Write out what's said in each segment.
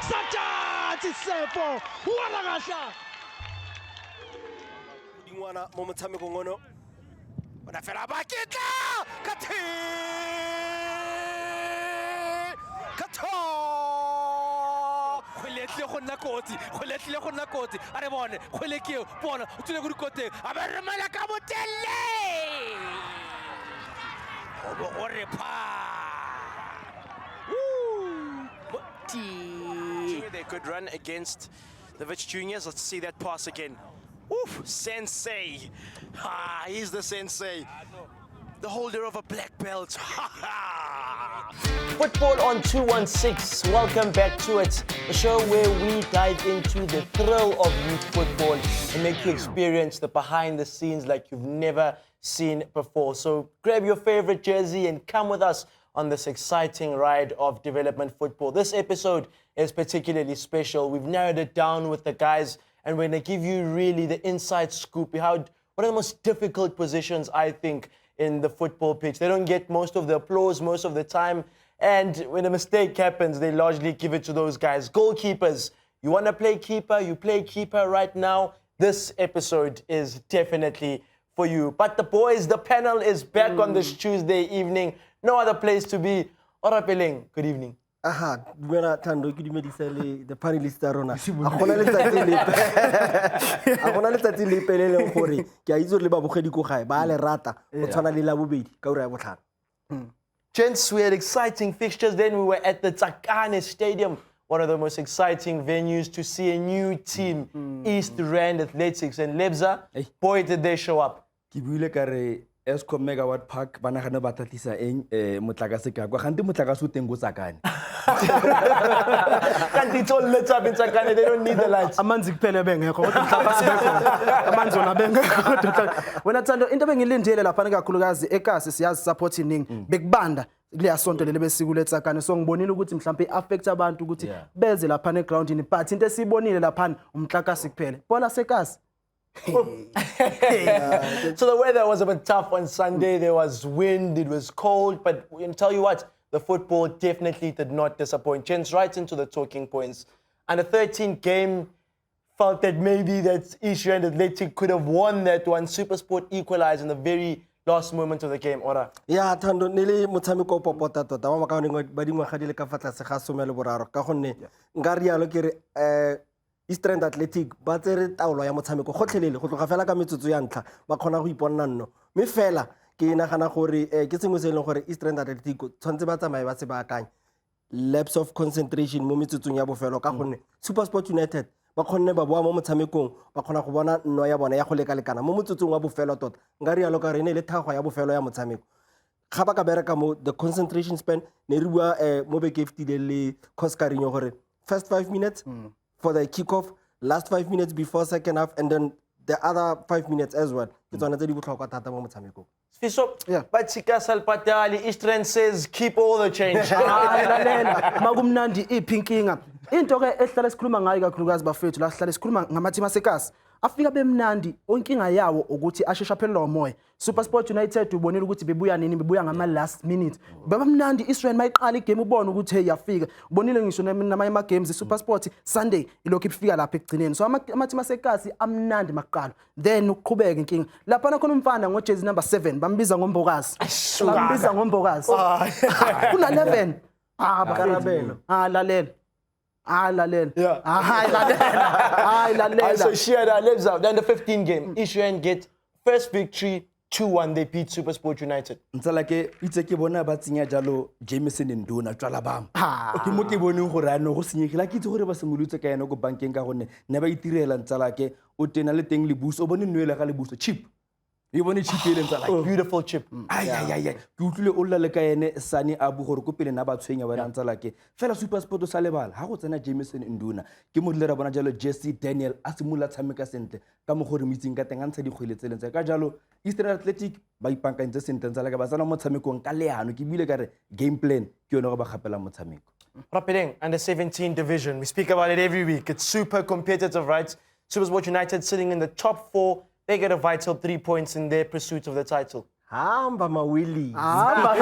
Sajati Sefo, Waragasha. Ingwana mo motshamekong ono. Bona fela ba kitla! Kati! Kato! Khweletle go nna kotsi. A re bone, khwele keo, bona, o tsile go dikoteng. A ba re mala ka botelle! Go bo go re pha! They could run against the Vich Juniors. Let's see that pass again. Oof, sensei. He's the sensei. The holder of a black belt. Football on 216. Welcome back to it. A show where we dive into the thrill of youth football and make you experience the behind the scenes like you've never seen before. So grab your favorite jersey and come with us on this exciting ride of development football. This episode is particularly special. We've narrowed it down with the guys and we're going to give you really the inside scoop behind one of the most difficult positions, I think, in the football pitch. They don't get most of the applause most of the time. And when a mistake happens, they largely give it to those guys. Goalkeepers, you want to play keeper, you play keeper right now. This episode is definitely for you. But the boys, the panel is back on this Tuesday evening. No other place to be. Orapeleng, good evening. Aha, buena tando ki dimedisele the panelist rona. Akona le tsatsi le pelele gore ke a itse le ba bogedi ko gae ba le rata o tshwana le la bobedi ka ura ya botlhano. Gents, we had exciting fixtures. Then we were at the Coscarinho Stadium, one of the most exciting venues to see a new team, East Rand Athletics. And Lebza, boy, did they show up. Ke buile ka re Eskom Megawatt Park bana gana ba tlatlisa eng motlakase ka kwa gante motlakase o teng go Tsakane. Can't it's all lit up in Tsakane, they don't need the lights. Amanzi kuphela bengekho kodwa mhlawumbe sibekho. Amanzi wona bengekho kodwa. Wena Thando into bengilindele lapha kakhulukazi ekasi siyazi support iningi bekubanda kuleya sonto leli besiko letsakane so ngibonile ukuthi mhlawumbe affect abantu ukuthi beze lapha ne groundini but into esibonile lapha umhlakasi kuphela. Bola sekasi. So the weather was a bit tough on Sunday. There was wind, it was cold, but we can tell you what, the football definitely did not disappoint. Gents, right into the talking points. And the 13th game felt that maybe that East Rand Athletic could have won that one. SuperSport equalized in the very last moment of the game. Ora. Yeah, Thando nele motshameko popota tota wa makaone ba dingwaga di le ka fa tlase ga 13 ka gonne nka rialo ke re East Rand Athletic ba tsere taolo ya motshameko gotlhelele go tloga fela ka metsotso ya ntlha ba khona go iponna nno me fela ke nagana gore ke sengwe se e leng gore East Rand Athletic tshwantse ba tsamaye ba se ba akanya lapse of concentration mo metsotsong ya bofelo ka gonne SuperSport United ba khonne ba boa mo motshamekong ba khona go bona nno ya bona ya go lekalekana mo metsotsong wa bofelo tota nga rialo ka rene le thago ya bofelo ya motshameko ga ba ka bereka mo the concentration span ne re bua mo be ke fitile le Coscarinho gore first 5 minutes for the kickoff, last 5 minutes before second half, and then the other 5 minutes as well. It's one of the people. So, but Sikasal Patali, East Rand says, keep all the change. Magumnandi ipinkinga. Into ke ehlala sikhuluma ngayo kakhulukazi bafethu la sihlala sikhuluma ngamathima sekasi. Afika bemnandi onkinga yawo ukuthi ashesha phelelo moya. SuperSport United ubonile ukuthi bebuya nini bebuya ngama last minute. Babamnandi Israel mayiqala igame ubona ukuthi hey yafika. Ubonile ngisho nama games SuperSport Sunday ilokhu ifika lapha ekugcineni. So amathima sekasi amnandi maqala. Then uqhubeka inkinga. Lapha khona umfana ngo jersey number 7 bambiza ngombokazi. Bambiza ngombokazi. Kuna 11. Bakarabelo. Lalela. Lalela. Lalela. So Shia lives out. Then the 15th game, East Rand get first victory 2-1. They beat SuperSport United. Ntsala ke itse ke bona ba tsenya jalo Jameson Nduna tswala bam. Ke mo ke bone gore ano go senyegela ke itse gore ba semolutse ka yena go bankeng ka gonne ne ba itirela ntsala ke o tena le teng le buso o bone nwela ga le buso cheap. You want to chip in and beautiful chip. Ay. Ku tlile o lla le ka ene Sani Abu gore go pele na ba tshwenya ba ntsa la ke. Fela SuperSport o sa lebala ha go tsena Jameson Nduna. Ke mo dlera bona jalo Jesse Daniel a simula tshameka sentle ka mo gore mitsing ka teng a ntsha di kgwele tselentse ka jalo Eastern Athletic ba ipankantse sentle ntsa la ka ba tsana mo tshamekong ka leano ke bile ka re game plan ke yone go ba gapela motshameko. Rapideng under 17 division. We speak about it every week. It's super competitive, right? SuperSport United sitting in the top 4. They get a vital 3 points in their pursuit of the title. hamba mawili hamba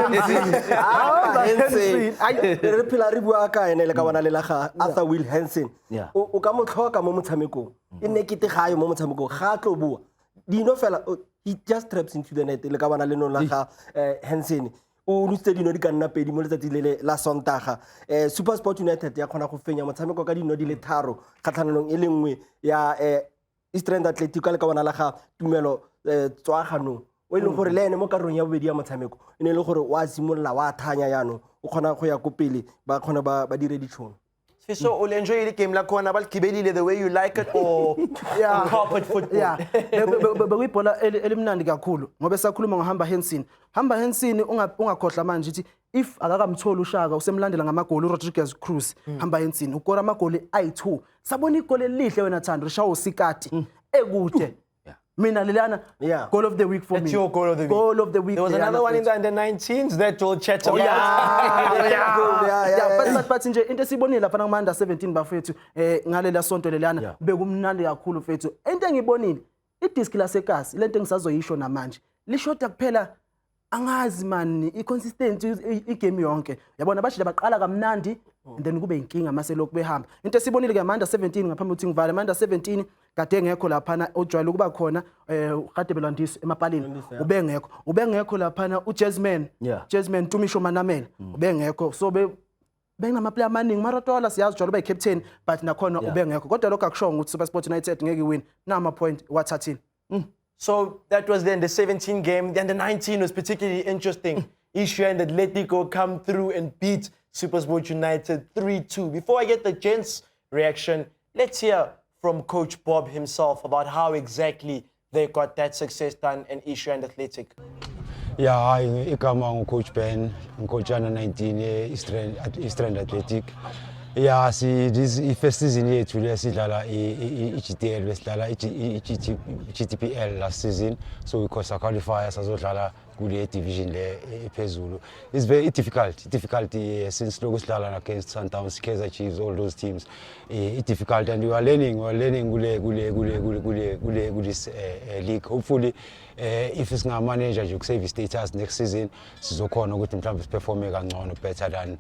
Hansen re phela re bua ka ene le ka bona le la ga Arthur Will Hansen Yeah. o ka mo tlhoka mo motshamekong e ne kete gae mo motshamekong ga tlo bua dino fela he just traps into the net le ka bona le no la ga Hansen o nutse dino di ka nna pedi mo letsatsi le la Sontaga SuperSport United ya khona go fenya motshameko ka dino di le tharo kgatlhanong e le nngwe ya Eastern Athletic ka le ka bona la ga Tumelo Tswagano o ile gore le ene mo karong ya bobedi ya motshameko e ne le gore wa simolla wa thanya yano o khona go ya go pele ba khona ba dire ditšhono. So, will enjoy the game like one the way you like it or carpet football? yeah bekuyibhola elimnandi kakhulu ngoba sakhuluma ngohamba Hansen ungakhohlwa manje ukuthi if akakamtholi uShaka usemlandela ngamagoli uRodriguez Cruz hamba Hansen ukora amagoli ayi2 sabona igoli elihle wena Thando Rishawo Sikati ekude mina lelana goal of the week for me. That's your goal of the week. Goal of the week. There was another one in the under-19s that we'll chat about. But nje into esibonile lapha ngama under 17 bafethu ngalela sonto lelana bekumnandi kakhulu mfethu. Into engibonile idisk laseKasi lento engisazoyisho namanje lishota kuphela angazi man iconsistency igame yonke yabona bashila baqala kamnandi and then kube inkinga mase lokhu behamba into esibonile ke under 17 ngaphambi ukuthi ngivale under 17 kade ngekho lapha ojwayele kuba khona kade belandisa emapalini ubengekho lapha uJasmine Tumisho Manamela ubengekho so benginama player amaningi Maratola siyazi jwalo bayi captain but nakhona ubengekho kodwa lokho akushongo ukuthi SuperSport United ngeke win nama point wathathini. So that was then the 17 game. Then the 19 was particularly interesting. Ishu and Atletico come through and beat SuperSport United 3-2. Before I get the gents' reaction, let's hear from Coach Bob himself about how exactly they got that success done in Ishu and Athletic. Yeah, igama Coach Ben, Coach under 19 Eastern Athletic. Yeah, this first season yethu lesidlala iGDL besidlala iGTPL last season, so we qualify sazodlala kule division le ephezulu. It's very difficult since loku sidlala against Sundowns, Kaizer Chiefs, all those teams. It's difficult and we are learning this league. Hopefully if it's not manager you save status next season sizokhona ukuthi mhlawumbe perform kangcono better than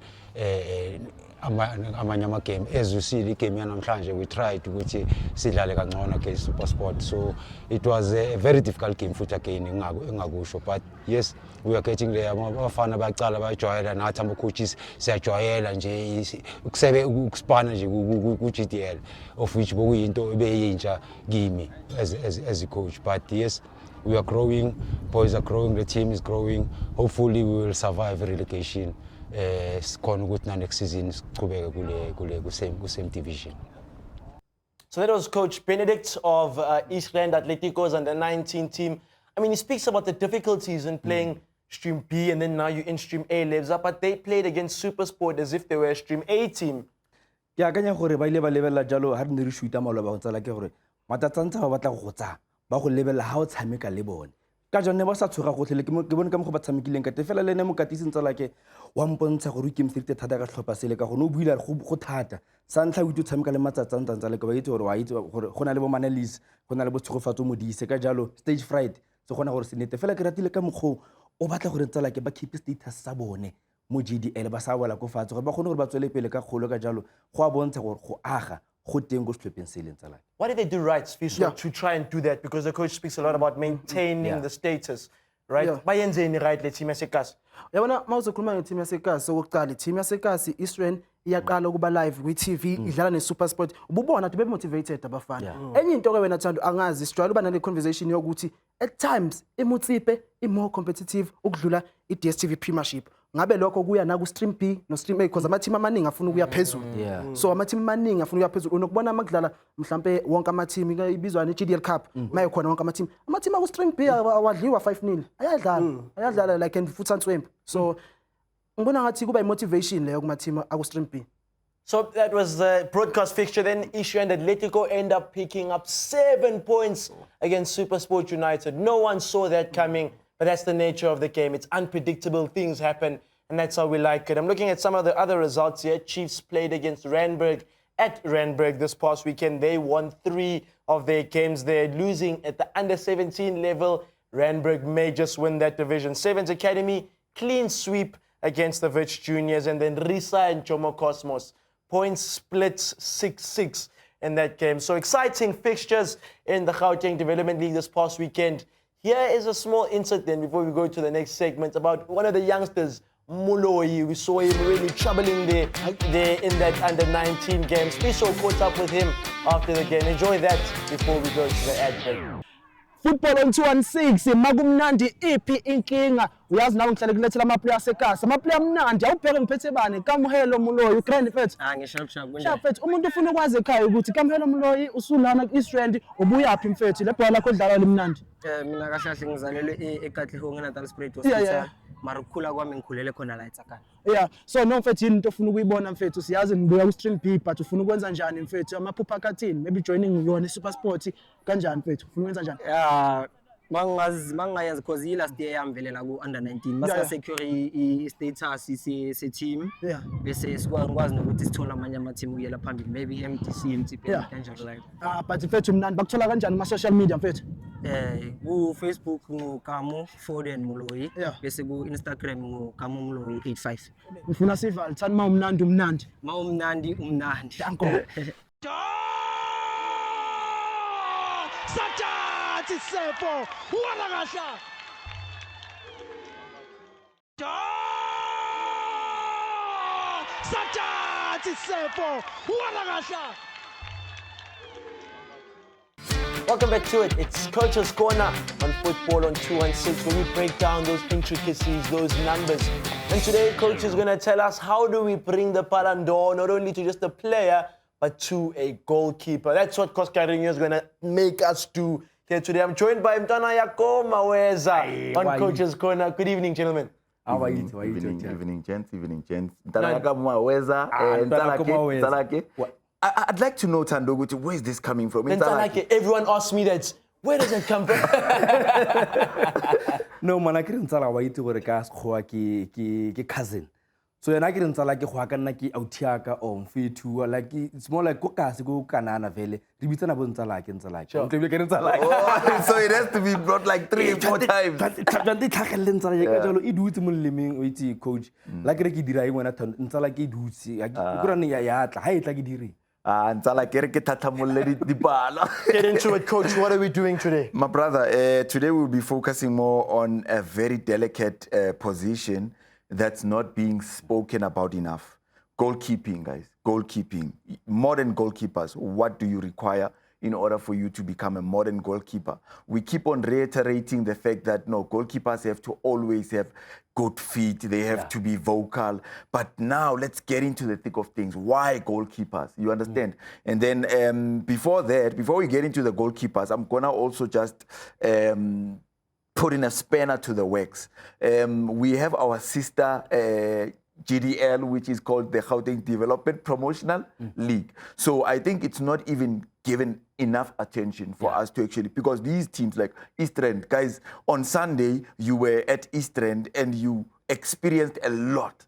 amanye ama-game. As you see, the game yanamhlanje we tried ukuthi sidlale kangcono against SuperSport, so it was a very difficult game futhi again engakusho, but yes we are getting there. Abafana bayacala bayajwayela nathi ama-coaches siyajwayela nje ukuspana nje ku-GDL of which bokuyinto ebeyintsha kimi as a coach, but yes we are growing, boys are growing, the team is growing. Hopefully we will survive relegation. Next season same division. So that was Coach Benedict of Eastland Atleticos and the 19 team. I mean, he speaks about the difficulties in playing Stream B and then now you're in Stream A levels up, but they played against SuperSport as if they were a Stream A team. ke akanya gore ba ile ba lebella jalo ha re ne re shoota maloba go tsala ke gore matatsantsa ba batla go tsa ba go lebella ha o tshameka le bone ka jone ba sa tshoga gotlhele ke bone ka mo go ba tshamekileng ka tefela le ne mo katiseng tsala ke wa mpontsha gore ke mfirite thata ka tlhopha sele ka go no buila go thata sa ntlha o itse tshameka le matsatsantsa tsala ke ba itse gore wa itse gore gona le bo Manelis gona le bo tshogofatso modise ka jalo stage fright se gona gore se nete fela ke ratile ka moggo o batla gore tsala ke ba keep status sa bone mo GDL ba sa wela go fatse gore ba gone gore ba tswele pele ka kgolo ka jalo go a bontsha gore go aga go teng go setlhopheng se leng tsala. What did they do right, Fiso, to try and do that? Because the coach speaks a lot about maintaining the status, right? Bayenzeni right le team yaseKasi. Yabona mawuzokhuluma ngeteam yaseKasi sokuqala team yaseKasi Eastern iyaqala ukuba live kwi-TV idlala neSuperSport ububona ukuthi bemotivated abafana. Enye into ke wena Thando angazi sijwayele uba nale conversation yokuthi at times iMutsipe more competitive ukudlula iDStv Premiership. Ngabe lokho kuya na ku Stream B no Stream A because ama-team amaningi afuna ukuya phezulu. So ama-team amaningi afuna ukuya phezulu unokubona makudlala mhlambe wonke ama-team ibizwa ne-GDL Cup maye khona wonke ama-team aku Stream B awadliwa 5-0 ayadlala like and futhi Answempu. So ngibona ngathi kuba i-motivation leyo kuma-team aku Stream B. So that was the broadcast fixture. Then Ishu and Atletico end up picking up 7 points against SuperSport United. No one saw that coming, but that's the nature of the game. It's unpredictable, things happen, and that's how we like it. I'm looking at some of the other results here. Chiefs played against Randburg at Randburg this past weekend. They won 3 of their games. They're losing at the under-17 level Randburg may just win that division. Sevens Academy, clean sweep against the Wits Juniors. And then Risa and Jomo Cosmos, points splits 6-6 in that game. So exciting fixtures in the Gauteng Development League this past weekend. Here is a small insert then before we go to the next segment about one of the youngsters, Muloi. We saw him really troubling there in that under-19 game. Spiso caught up with him after the game. Enjoy that before we go to the ad break. Football on 216 makumnandi iphi inkinga uyazi nawe ngihlale kulethela amaplayer asekasa amaplayer amnandi awubheke ngiphethe bani Kamuhelo Muloyi ugrand fet Ngishap sharp fet umuntu ufuna ukwazi ekhaya ukuthi Kamuhelo Muloyi usulana ku-East Rand ubuyaphi mfethu le bhola lakho lidlala limnandi mina kahle kahle ngizalelwe eKatlehong eNatal Spirit Yeah, Hospital mara ukukhula kwami ngikhulele khona la eTsakani. yeah so no mfethu yini into ofuna ukuyibona mfethu siyazi ngibuya ku-Stream B but ufuna ukwenza njani mfethu amaphupha akathini maybe joining yona iSuper Sport kanjani mfethu ufuna ukwenza njani mangayazi cause last year yamvelela ku under 19 mase secure I status se team bese sikwazi nokuthi sithola amanye ama team ukuyela phambili maybe MTC MTP kanjalo like but mfethu mnandi bakuthola kanjani kuma social media mfethu ku Facebook nguKamu Foden Muloyi bese ku Instagram nguKamu Muloyi 85 ngifuna sival thani ma umnandi umnandi danko Satati Sefo, Walagasha. Satati Sefo, Walagasha. Welcome back to it. It's Coach's Corner on Football on 216, where we break down those intricacies, those numbers. And today, Coach is going to tell us how do we bring the Palando not only to just a player, but to a goalkeeper. That's what Coscarinho is going to make us do here today. I'm joined by Mtana Yako Maweza on Coach's Corner. Good evening, gentlemen. How are you? Evening, gents. Mtana Yako Maweza, Ntalake. I'd like to know, Tandoguti, where is this coming from? Ntalake, everyone asks me that. Where does it come from? No, man, I couldn't tell why you were a gas ki cousin. So I didn't tell like Huakanaki Autiaka or Fitu, like it's more like Kokas go Canana Valley. Rebitan about like and like. So it has to be brought like 3-4 times. Coach, like a Dira when I turn into like it would see. I couldn't hide like Diri. Get into it, Coach. What are we doing today? My brother, today we'll be focusing more on a very delicate position that's not being spoken about enough. Goalkeeping, guys. Goalkeeping. Modern goalkeepers, what do you require in order for you to become a modern goalkeeper? We keep on reiterating the fact that, no, goalkeepers have to always have good feet. They have to be vocal. But now let's get into the thick of things. Why goalkeepers? You understand? And then before we get into the goalkeepers, I'm going to also just put in a spanner to the works. We have our sister GDL, which is called the Gauteng Development Promotional League. So I think it's not even given enough attention for us to actually, because these teams like East Rand, guys, on Sunday, you were at East Rand and you experienced a lot.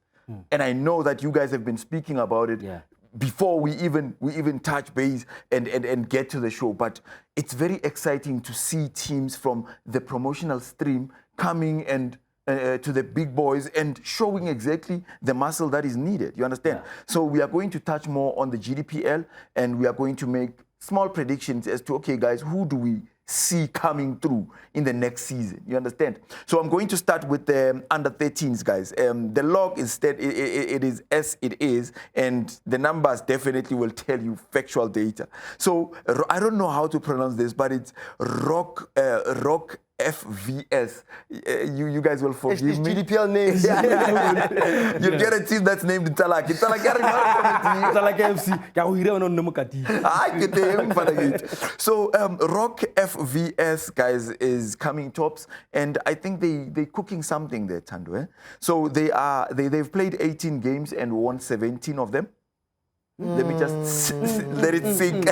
And I know that you guys have been speaking about it before we even touch base and get to the show. But it's very exciting to see teams from the promotional stream coming and to the big boys and showing exactly the muscle that is needed. You understand? So we are going to touch more on the GDPL and we are going to make small predictions as to, okay, guys, who do we see coming through in the next season? You understand? So I'm going to start with the under 13s, guys. The log is it is as it is, and the numbers definitely will tell you factual data. So I don't know how to pronounce this, but it's Rock FVS. You guys will forgive me. GDPL names. You'll get a team that's named Ntalake. So Rock FVS, guys, is coming tops, and I think they're cooking something there, Tando. So they've played 18 games and won 17 of them. Let me just let it sink.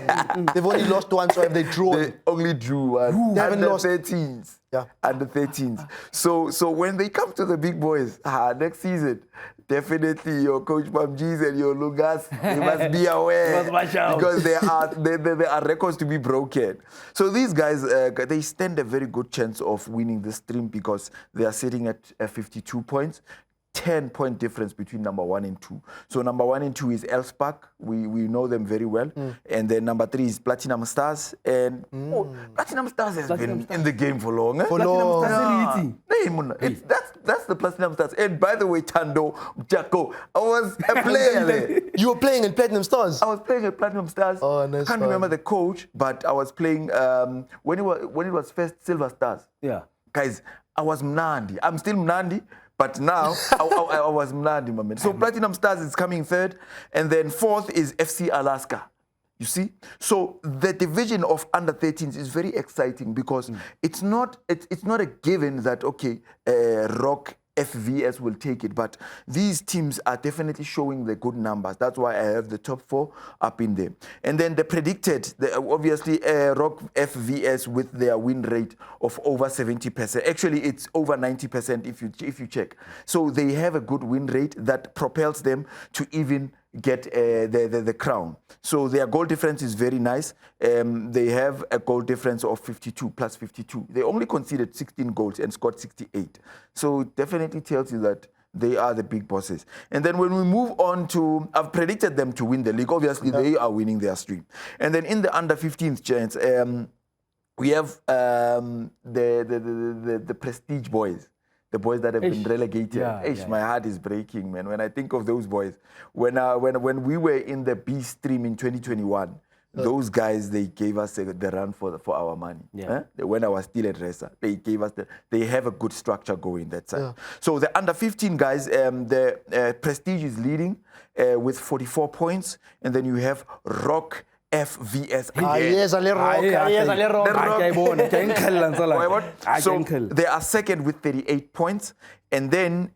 They've only lost one, so have they drawn? They only drew one. They haven't Under lost. 13s. Yeah. Under 13s. So when they come to the big boys, next season, definitely your coach Bamjis and your Lugas, they must be aware because there are records to be broken. So these guys, they stand a very good chance of winning this stream because they are sitting at 52 points. 10-point difference between number 1 and 2. So number 1 and 2 is Elfspark. We know them very well. And then number 3 is Platinum Stars. And Platinum Stars has been in the game for long. For long. That's the Platinum Stars. And by the way, Tando, Jacko, I was a player there. You were playing in Platinum Stars? I was playing at Platinum Stars. Oh, nice. I can't remember the coach, but I was playing when it was first Silver Stars. Yeah. Guys, I was Mnandi. I'm still Mnandi. But now, I was Mnandi, my man. So Platinum Stars is coming third. And then fourth is FC Alaska. You see? So the division of under 13s is very exciting because it's not a given that, okay, Rock FVS will take it. But these teams are definitely showing the good numbers. That's why I have the top 4 up in there. And then the predicted, obviously, Rock FVS with their win rate of over 70%. Actually, it's over 90% if you check. So they have a good win rate that propels them to even get the crown. So their goal difference is very nice. They have a goal difference of 52 plus 52. They only conceded 16 goals and scored 68. So it definitely tells you that they are the big bosses. And then when we move on to, I've predicted them to win the league. Obviously, they are winning their stream. And then in the under 15th chance, we have the Prestige boys. The boys that have been relegated. My heart is breaking, man. When I think of those boys, when we were in the B stream in 2021, those guys, they gave us the run for our money. Yeah. When I was still at Resa, they gave us they have a good structure going that side. Yeah. So the under 15 guys, the Prestige is leading with 44 points, and then you have Rock FVS. So they are second with 38 points. And then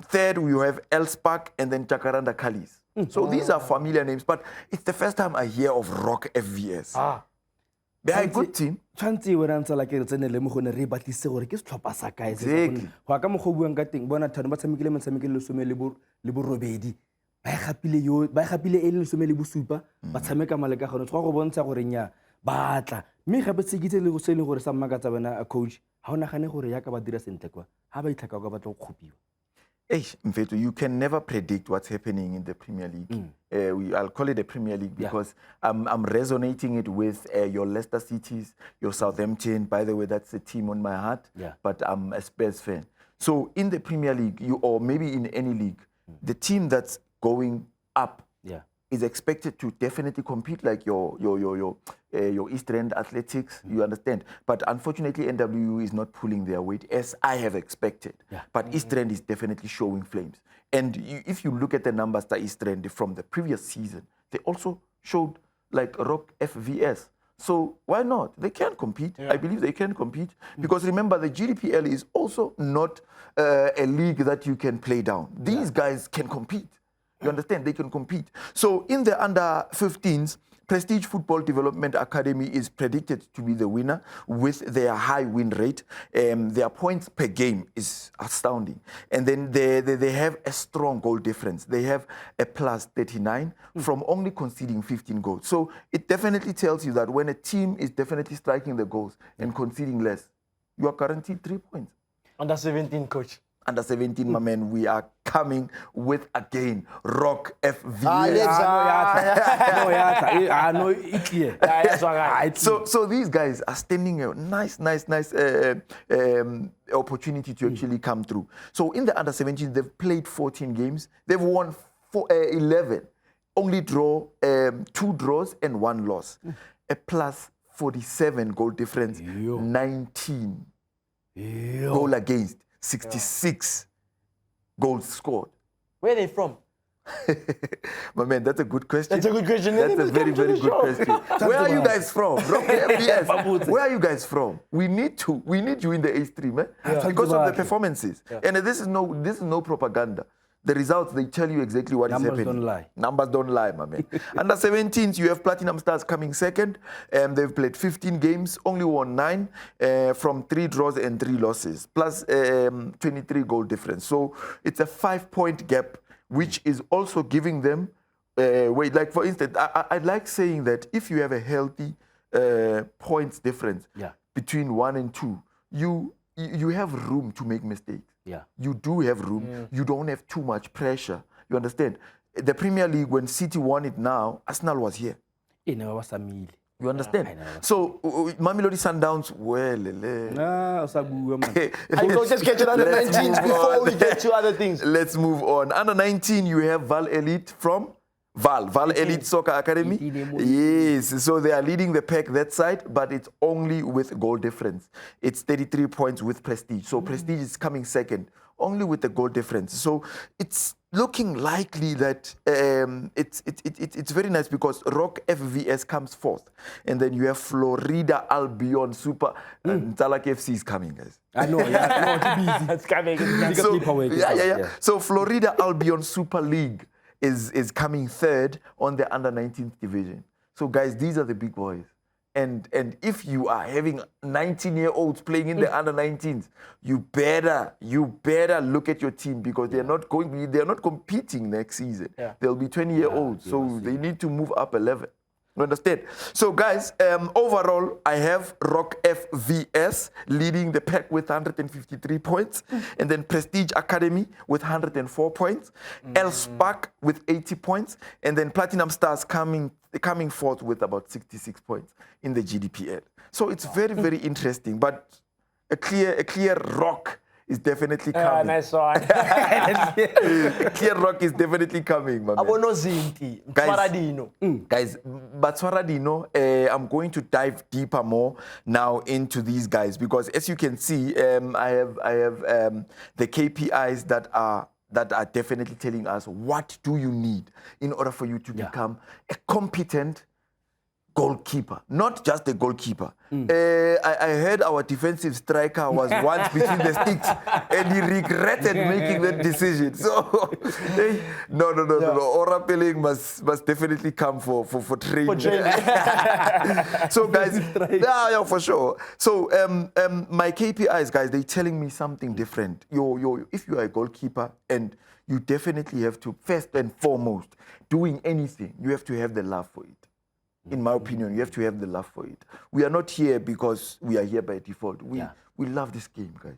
third, we have Elfspark and then Jacaranda Kalis. So these are familiar names, but it's the first time I hear of Rock FVS. They are a good team. Tshwantse wena ntse la ke re tsene le mo gone re batlise gore ke setlhopha sa kae se Exactly. go ka mo go buang ka teng bona thano ba tshamekile metshamekile le some le bo robedi ba gapile e le some le bosupa ba tshameka maleka gone go bontsha gore nya batla mme gape tsekitse le go se le gore sa mmakatsa bana a coach ha o nagane gore ya ka ba dira sentle kwa ha ba itlhaka ka batla go kgopiwa. Mfethu, you can never predict what's happening in the Premier League. I'll call it the Premier League because I'm resonating it with your Leicester Cities, your Southampton. By the way, that's a team on my heart, but I'm a Spurs fan. So in the Premier League, or maybe in any league, the team that's going up is expected to definitely compete like your East End Athletics, you understand. But unfortunately, NWU is not pulling their weight as I have expected. But East End is definitely showing flames. And if you look at the numbers that East End from the previous season, they also showed like Rock FVS. So why not? They can compete. I believe they can compete. Because remember, the GDPL is also not a league that you can play down. These guys can compete. You understand? They can compete. So in the under 15s, Prestige Football Development Academy is predicted to be the winner with their high win rate. Their points per game is astounding. And then they have a strong goal difference. They have a plus 39 from only conceding 15 goals. So it definitely tells you that when a team is definitely striking the goals and conceding less, you are guaranteed 3 points. Under 17, coach. Under 17, my man, we are coming with again Rock FV. So these guys are standing a nice opportunity to actually come through. So in the under 17, they've played 14 games. They've won 11, only draw 2 draws and 1 loss. A plus 47 goal difference, 19 goal against. 66 goals scored. Where are they from? My man, that's a good question. That's a good question. That's a very, very good question. Where are you guys from? Where are you guys from? We need you in the A stream, because of the performances. And this is no propaganda. The results, they tell you exactly what is Numbers happening. don't lie. Numbers don't lie, my man. Under 17s, you have Platinum Stars coming second. They've played 15 games, only won 9 from 3 draws and 3 losses, plus 23 goal difference. So it's a 5-point gap, which is also giving them weight. Like, for instance, I like saying that if you have a healthy points difference between 1 and 2, you have room to make mistakes. Yeah. You do have room. You don't have too much pressure. You understand? The Premier League, when City won it now, Arsenal was here. You understand? So, Mamelodi Sundowns, well, I go just get to the under 19s before we get to other things. Let's move on. Under 19, you have Val Elite from Val Elite Soccer Academy. Yes, so they are leading the pack that side, but it's only with goal difference. It's 33 points with Prestige. So Prestige is coming second, only with the goal difference. So it's looking likely that it's very nice because Rock FVS comes fourth, and then you have Florida Albion Super, and Talak FC is coming, guys. I know, yeah, It's coming. So Florida Albion Super League is coming third on the under 19th division. So guys, these are the big boys. And if you are having 19-year-olds playing in the under 19s, you better look at your team because they're not competing next season. They'll be 20-year-olds, so they need to move up a level. You understand? So guys, overall, I have Rock FVS leading the pack with 153 points, and then Prestige Academy with 104 points, El Spark with 80 points, and then Platinum Stars coming fourth with about 66 points in the GDPL. So it's very, very interesting, but a clear Rock is definitely coming. Nice one. Clear Rock is definitely coming, my man. Guys, Batswaradino, I'm going to dive deeper more now into these guys because, as you can see, I have the KPIs that are definitely telling us what do you need in order for you to become a competent goalkeeper, not just a goalkeeper. I heard our defensive striker was once between the sticks and he regretted making that decision. So, no. Aura Pelling must definitely come for training. So, guys, yeah, for sure. So, my KPIs, guys, they're telling me something different. If you are a goalkeeper and you definitely have to, first and foremost, doing anything, you have to have the love for it. In my opinion, you have to have the love for it. We are not here because we are here by default. We love this game, guys.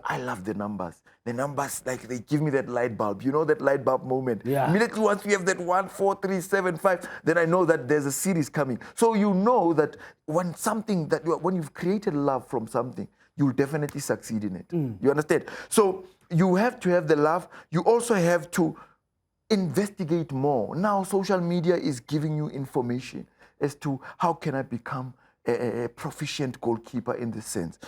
I love the numbers. The numbers, like, they give me that light bulb. You know that light bulb moment? Immediately once we have that 1, 4, 3, 7, 5, then I know that there's a series coming. So you know that when you've created love from something, you'll definitely succeed in it. You understand? So you have to have the love. You also have to investigate more. Now social media is giving you information as to how can I become a proficient goalkeeper in this sense.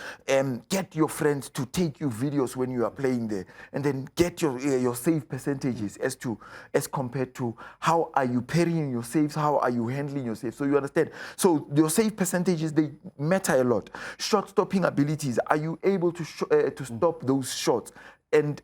Get your friends to take you videos when you are playing there, and then get your save percentages as compared to how are you parrying your saves, how are you handling your saves. So you understand. So your save percentages, they matter a lot. Shot stopping abilities, are you able to stop those shots? And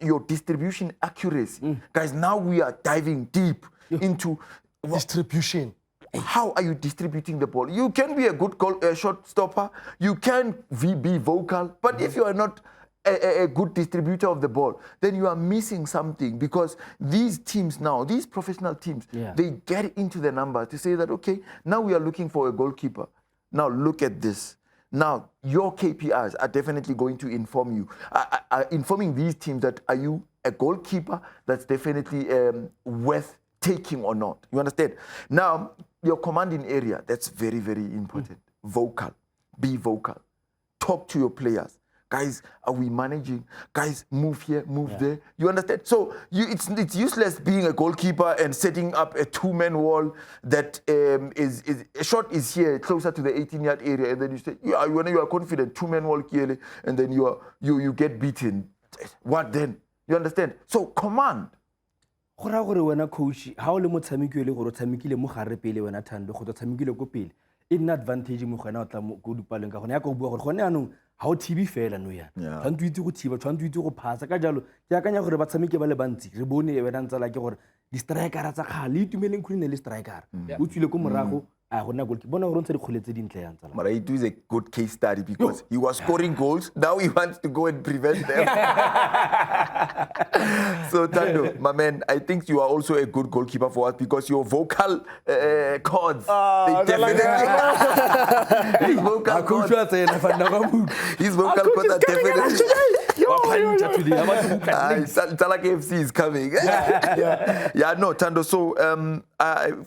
your distribution accuracy. Guys, now we are diving deep into Distribution. How are you distributing the ball? You can be a good shot stopper, you can be vocal, but if you are not a good distributor of the ball, then you are missing something, because these teams now, these professional teams, they get into the numbers to say that, okay, now we are looking for a goalkeeper. Now look at this. Now, your KPIs are definitely going to inform you, informing these teams that are you a goalkeeper that's definitely worth taking or not. You understand? Now, your commanding area, that's very, very important. Vocal. Be vocal. Talk to your players. Guys, are we managing? Guys, move here, move there. You understand? So it's useless being a goalkeeper and setting up a two-man wall that is a shot is here closer to the 18-yard area, and then you say, when you are confident, two-man wall here, and then you get beaten. What then? You understand? So command. Go ra gore wena coach ha o le motshameki le gore o tshamekile mo gare pele wena Thando go tshamekile go pele e nna advantage mo gona o tla go dipaleng ka gone ya go bua gore gone anong ha o thibi fela no yana Yeah. tshwanetse o itse go thiba tshwanetse o itse go phasa ka jalo ke akanya gore ba tshameke ba le bantsi re bone wena ntsala ke gore di-strikera tsa kgale itumeleng kgone le strikera o tswile ko morago a gona goal bona gore o ntsha dikgole tse dintle yang tsala But it is a good case study because he was scoring goals. Now he wants to go and prevent them. So, Tando, my man, I think you are also a good goalkeeper for us because your vocal cords, they definitely... his vocal cords, his vocal cords are definitely... Talak FC is coming. Yeah, no, Tando. So,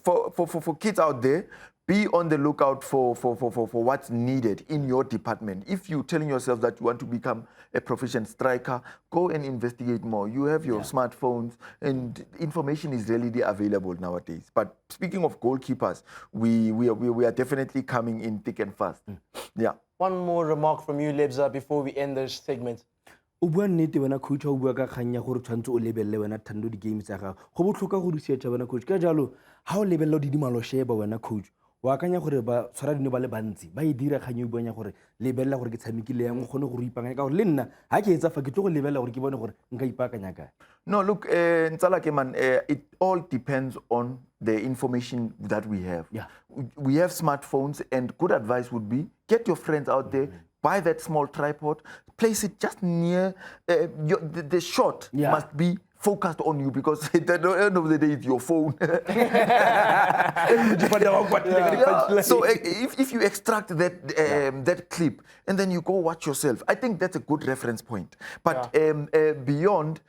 for kids out there, be on the lookout for what's needed in your department. If you're telling yourself that you want to become a proficient striker, go and investigate more. You have your smartphones and information is readily available nowadays. But speaking of goalkeepers, we are definitely coming in thick and fast. Yeah. One more remark from you, Lebza, before we end this segment. o bua nnete wena coach o bua ka kganya gore tshwantse o lebelle wena Thando di-game tsa gago go botlhoka go researcha wena coach ka jalo ha o lebella o didimalo sheba wena coach o akanya gore ba tshwara dino ba le bantsi ba e dira kganya o buanya gore lebella gore ke tshamekile yang o kgone go ipakanya ka gore le nna ha ke etsa fa ke tlo go lebella gore ke bone gore nka ipakanya kae. No, look, Ntsala man, it all depends on the information that we have. Yeah. We have smartphones, and good advice would be get your friends out there, buy that small tripod, place it just near the shot must be focused on you because at the end of the day it's your phone. So if you extract that clip and then you go watch yourself, I think that's a good reference point. But beyond,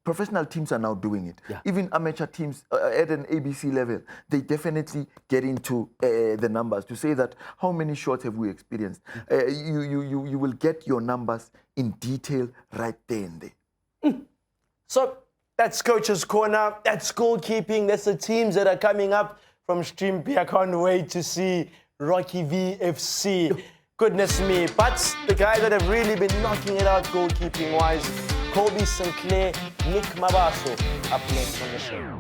professional teams are now doing it. Yeah. Even amateur teams at an ABC level, they definitely get into the numbers to say that how many shots have we experienced. You will get your numbers in detail right there and there. So that's Coach's Corner, that's goalkeeping, that's the teams that are coming up from Stream B. I can't wait to see Rocky VFC. Goodness me. But the guys that have really been knocking it out goalkeeping-wise, Colby Sinclair, Nick Mabaso, up next on the show.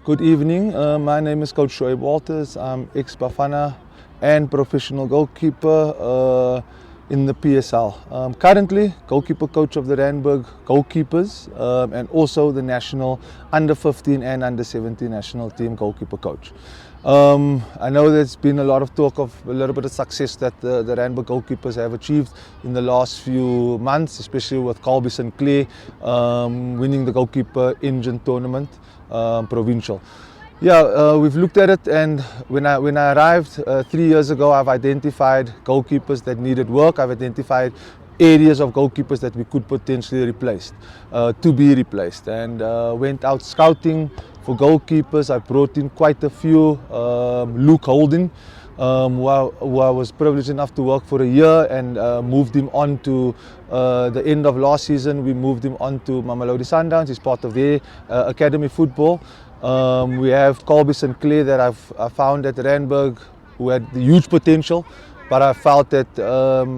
Good evening. My name is Coach Shoaib Walters. I'm ex-Bafana and professional goalkeeper in the PSL. Currently, goalkeeper coach of the Randburg goalkeepers and also the national under-15 and under-17 national team goalkeeper coach. I know there's been a lot of talk of a little bit of success that the Randburg goalkeepers have achieved in the last few months, especially with Colby Sinclair winning the goalkeeper engine tournament, provincial. Yeah, we've looked at it, and when I arrived 3 years ago, I've identified goalkeepers that needed work. I've identified areas of goalkeepers that we could potentially replace, to be replaced, and went out scouting for goalkeepers. I brought in quite a few. Luke Holden, who I was privileged enough to work for a year, and moved him on to the end of last season. We moved him on to Mamelodi Sundowns. He's part of their academy football. We have Colby Sinclair that I found at Randburg, who had huge potential, but I felt that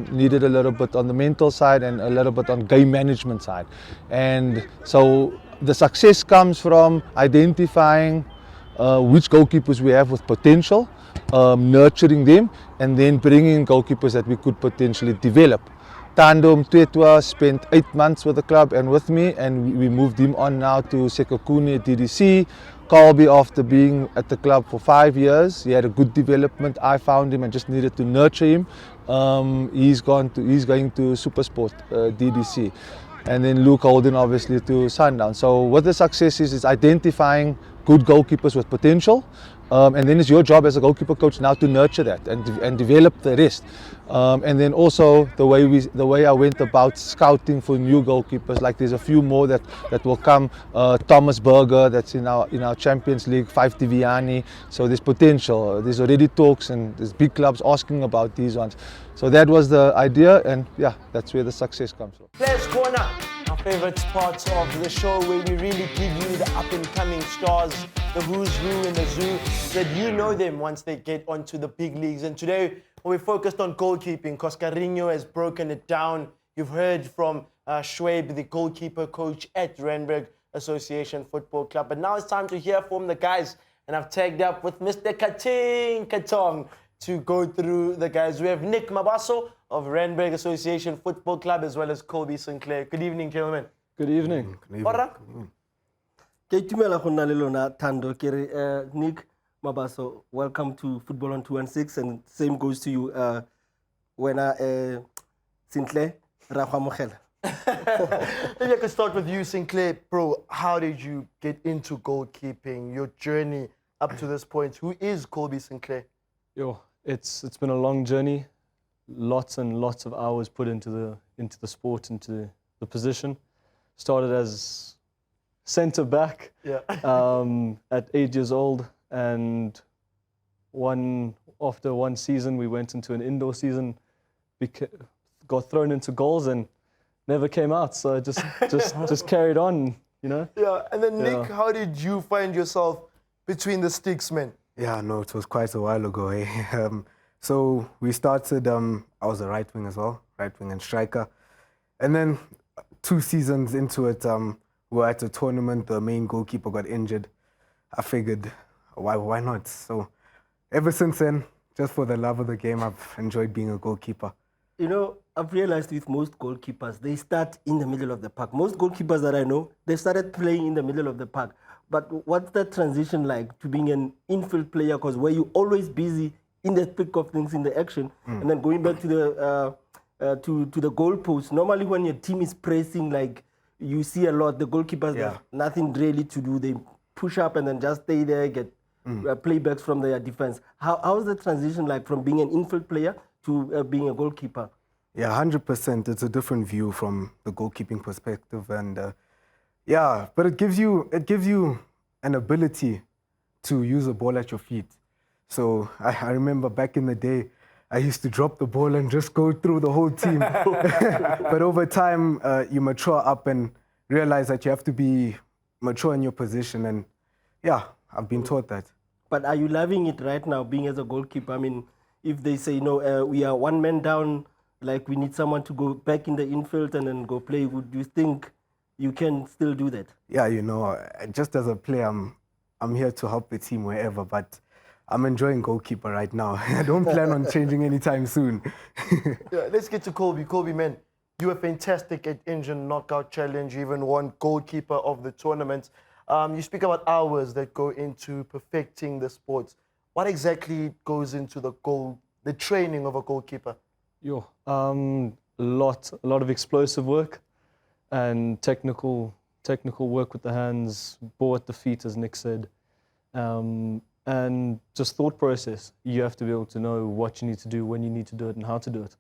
needed a little bit on the mental side and a little bit on game management side. And so the success comes from identifying which goalkeepers we have with potential, nurturing them, and then bringing in goalkeepers that we could potentially develop. Thando Mthethwa spent 8 months with the club and with me, and we moved him on now to Sekokuni at DDC. Colby, after being at the club for 5 years, he had a good development. I found him and just needed to nurture him. He's going to Supersport DDC, and then Luke Holden obviously to Sundown. So what the success is identifying good goalkeepers with potential, and then it's your job as a goalkeeper coach now to nurture that and develop the rest. And then also the way I went about scouting for new goalkeepers. Like there's a few more that will come. Thomas Berger, that's in our Champions League. 5 Tiviani. So there's potential. There's already talks and there's big clubs asking about these ones. So that was the idea, and yeah, that's where the success comes from. Players Corner, our favorite part of the show where we really give you the up-and-coming stars, the who's who in the zoo, so that you know them once they get onto the big leagues. And today, we focused on goalkeeping. Coscarinho has broken it down. You've heard from Schwab, the goalkeeper coach at Randburg Association Football Club. But now it's time to hear from the guys. And I've tagged up with Mr. Kating Katong to go through the guys. We have Nick Mabaso of Randburg Association Football Club, as well as Colby Sinclair. Good evening, gentlemen. Good evening. Ora? Ke itumela go nna le lona Thando ke re Nick Mabaso, welcome to Football on 216, and same goes to you wena Sinclair ra go amogela. Maybe I could start with you, Sinclair. Bro, how did you get into goalkeeping, your journey up to this point? Who is Colby Sinclair? Yo, it's been a long journey. Lots and lots of hours put into the sport, into the position. Started as centre back at 8 years old, and after one season we went into an indoor season, got thrown into goals and never came out. So I just carried on, you know. Yeah, and then Nick, how did you find yourself between the sticks, man? Yeah, no, it was quite a while ago. Eh? So we started, I was a right wing as well, right wing and striker. And then 2 seasons into it, we were at a tournament, the main goalkeeper got injured. I figured, why not? So ever since then, just for the love of the game, I've enjoyed being a goalkeeper. You know, I've realized with most goalkeepers, they start in the middle of the park. Most goalkeepers that I know, they started playing in the middle of the park. But what's that transition like to being an infield player? Because where you're always busy in the thick of things, in the action, and then going back to the goal post. Normally, when your team is pressing, like you see a lot, the goalkeepers have nothing really to do. They push up and then just stay there, get playbacks from their defense. How's the transition like from being an infield player to being a goalkeeper? Yeah, 100%. It's a different view from the goalkeeping perspective, and yeah, but it gives you an ability to use a ball at your feet. So I remember back in the day, I used to drop the ball and just go through the whole team. But over time, you mature up and realize that you have to be mature in your position. And yeah, I've been taught that. But are you loving it right now, being as a goalkeeper? I mean, if they say, we are one man down, like we need someone to go back in the infield and then go play, would you think you can still do that? Yeah, just as a player, I'm here to help the team wherever, but I'm enjoying goalkeeper right now. I don't plan on changing anytime soon. Yeah, let's get to Colby. Colby, man, you were fantastic at Engine Knockout Challenge. You even won goalkeeper of the tournament. You speak about hours that go into perfecting the sport. What exactly goes into the training of a goalkeeper? A lot of explosive work and technical work with the hands, ball at the feet, as Nick said. And just thought process. You have to be able to know what you need to do, when you need to do it, and how to do it.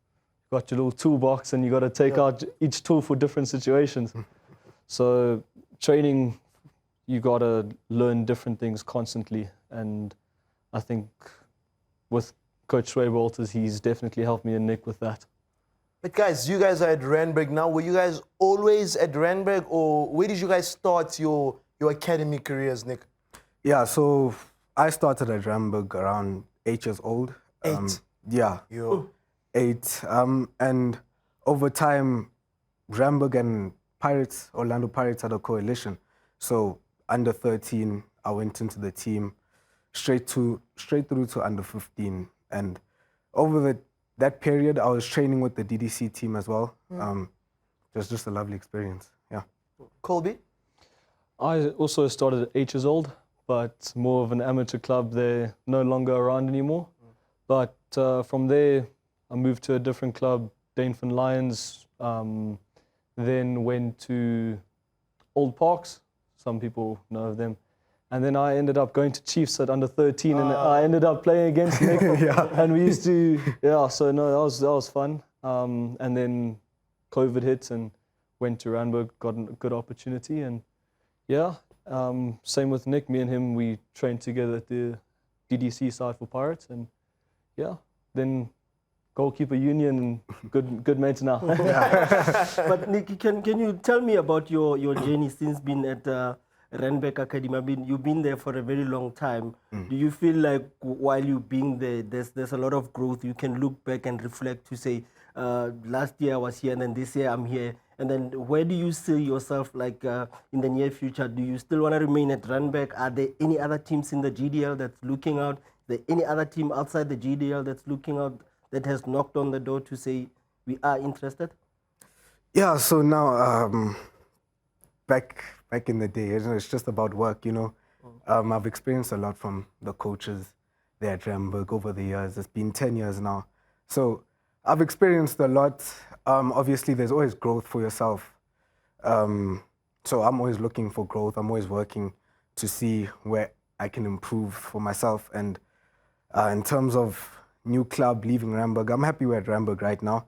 You've got your little toolbox, and you got to take out each tool for different situations. So training, you got to learn different things constantly. And I think with Coach Ray Walters, he's definitely helped me and Nick with that. But guys, you guys are at Randburg now. Were you guys always at Randburg, or where did you guys start your academy careers, Nick? Yeah, so I started at Randburg around 8 years old. 8? Yeah, 8. And over time, Randburg and Orlando Pirates had a coalition. So under 13, I went into the team, straight through to under 15. And over that period, I was training with the DDC team as well. It was just a lovely experience, yeah. Colby? I also started at 8 years old, but more of an amateur club. They're no longer around anymore. But from there, I moved to a different club, Dainfin Lions, then went to Old Parks. Some people know of them. And then I ended up going to Chiefs at under 13, and I ended up playing against Nick. And we used to, so no, that was fun. And then COVID hit and went to Randburg, got a good opportunity. And same with Nick. Me and him, we trained together at the DDC side for Pirates. And then goalkeeper union, and good mates now. But Nick, can you tell me about your journey since being at Randburg Academy. I mean, you've been there for a very long time. Do you feel like while you being there, there's a lot of growth? You can look back and reflect to say, last year I was here, and then this year I'm here. And then where do you see yourself like in the near future? Do you still want to remain at Randburg? Are there any other teams in the GDL that's looking out? Is there any other team outside the GDL that's looking out, that has knocked on the door to say, we are interested? Yeah, so now, back in the day, it's just about work, you know. I've experienced a lot from the coaches there at Randburg over the years. It's been 10 years now. So I've experienced a lot. Obviously, there's always growth for yourself. So I'm always looking for growth. I'm always working to see where I can improve for myself. And in terms of new club, leaving Randburg, I'm happy we're at Randburg right now.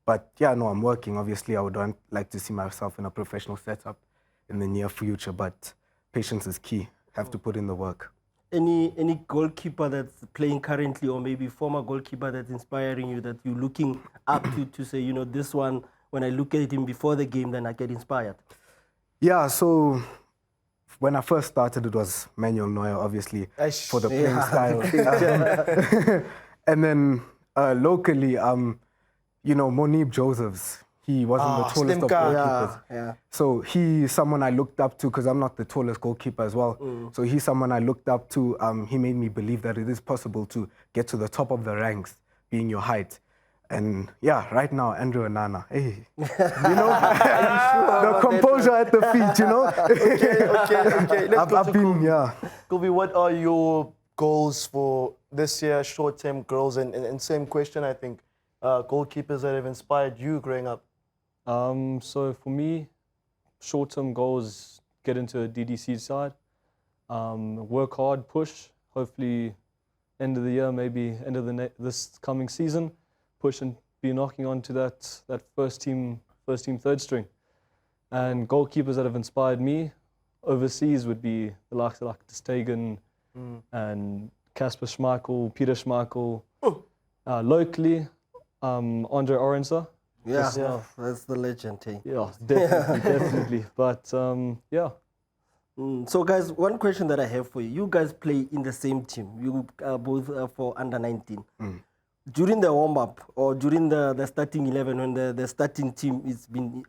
But yeah, no, I'm working. Obviously, I would like to see myself in a professional setup in the near future. But patience is key. Have to put in the work. Any goalkeeper that's playing currently, or maybe former goalkeeper that's inspiring you, that you're looking up to say, you know, this one, when I look at him before the game, then I get inspired? Yeah, so when I first started, it was Manuel Neuer, obviously, for the playing style. And then locally, you know, Monib Josephs. He wasn't the tallest of goalkeepers. So he's someone I looked up to, because I'm not the tallest goalkeeper as well. So he's someone I looked up to. He made me believe that it is possible to get to the top of the ranks, being your height. And yeah, right now, Andrew Onana. Hey, you know, the composure at the feet, you know. Okay. Let's go to Kobe. Kobe, what are your goals for this year, short-term goals? And same question, I think, goalkeepers that have inspired you growing up. So for me, short-term goals, get into a DDC side, work hard, push, hopefully end of the year, maybe end of this coming season, push and be knocking on to that first team, third string. And goalkeepers that have inspired me overseas would be the likes of like Stegen and Kasper Schmeichel, Peter Schmeichel. Locally, Andre Orenser. Yeah, that's the legend. Hey? Yeah, definitely. But yeah. So guys, one question that I have for you. You guys play in the same team. You both for under 19. During the warm-up or during the starting 11, when the starting team is been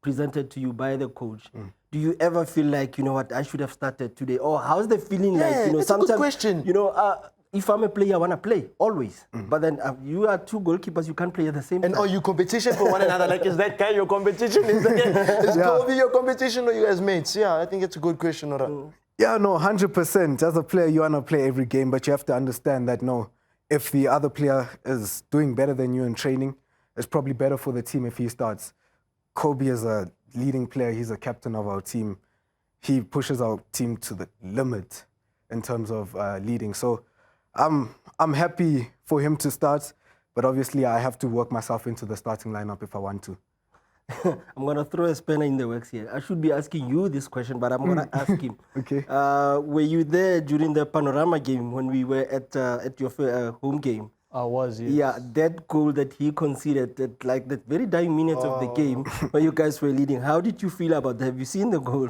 presented to you by the coach, do you ever feel like, you know what, I should have started today? Or how's the feeling like? You know, it's sometimes, a good question. You know, if I'm a player, I want to play, always. But then you are two goalkeepers, you can't play at the same time. And are you competition for one another? Like, is that guy your competition? Is Kobe your competition, or you guys mates? Yeah, I think it's a good question, Nora. Yeah, no, 100%. As a player, you want to play every game, but you have to understand that, no, if the other player is doing better than you in training, it's probably better for the team if he starts. Kobe is a leading player. He's a captain of our team. He pushes our team to the limit in terms of leading. So I'm happy for him to start, but obviously I have to work myself into the starting lineup if I want to. I'm going to throw a spanner in the works here. I should be asking you this question, but I'm going to ask him. Okay. Were you there during the Panorama game when we were at your home game? I was, yes. Yeah, that goal that he conceded, that like that very dying minutes of the game when you guys were leading. How did you feel about that? Have you seen the goal?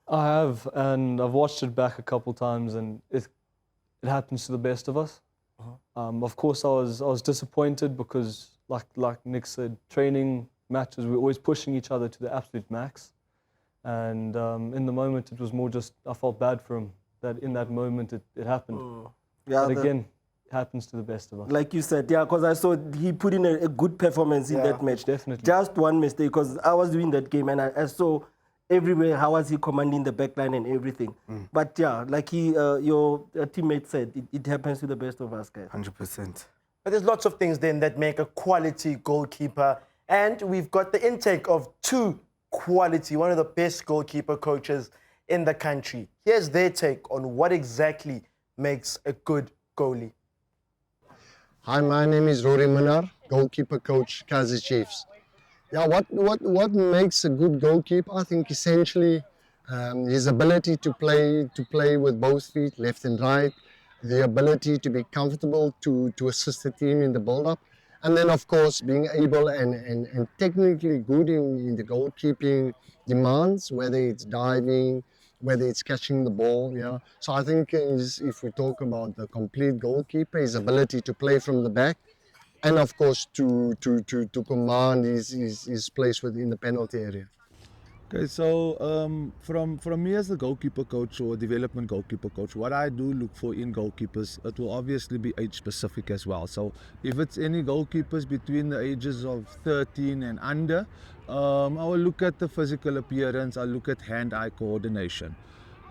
I have, and I've watched it back a couple times, and it happens to the best of us. Of course, I was disappointed because, like Nick said, training matches, we're always pushing each other to the absolute max. And in the moment, it was more just, I felt bad for him, that in that moment it happened. Yeah, but again, it happens to the best of us. Like you said, yeah, because I saw he put in a good performance in that match. Definitely. Just one mistake, because I was doing that game and I saw everywhere how was he commanding the backline and everything. But yeah, like your teammate said, it happens to the best of us, guys. 100%. But there's lots of things then that make a quality goalkeeper. And we've got the intake of two quality, one of the best goalkeeper coaches in the country. Here's their take on what exactly makes a good goalie. Hi, my name is Rory Munar, goalkeeper coach, Kaizer Chiefs. Yeah, what makes a good goalkeeper? I think essentially his ability to play with both feet, left and right, the ability to be comfortable to assist the team in the build-up, and then of course being able and technically good in the goalkeeping demands, whether it's diving whether it's catching the ball. Yeah. So I think if we talk about the complete goalkeeper, his ability to play from the back, and of course to command his place within the penalty area. Okay, so from me as the goalkeeper coach or development goalkeeper coach, what I do look for in goalkeepers, it will obviously be age specific as well. So if it's any goalkeepers between the ages of 13 and under, I will look at the physical appearance, I'll look at hand-eye coordination.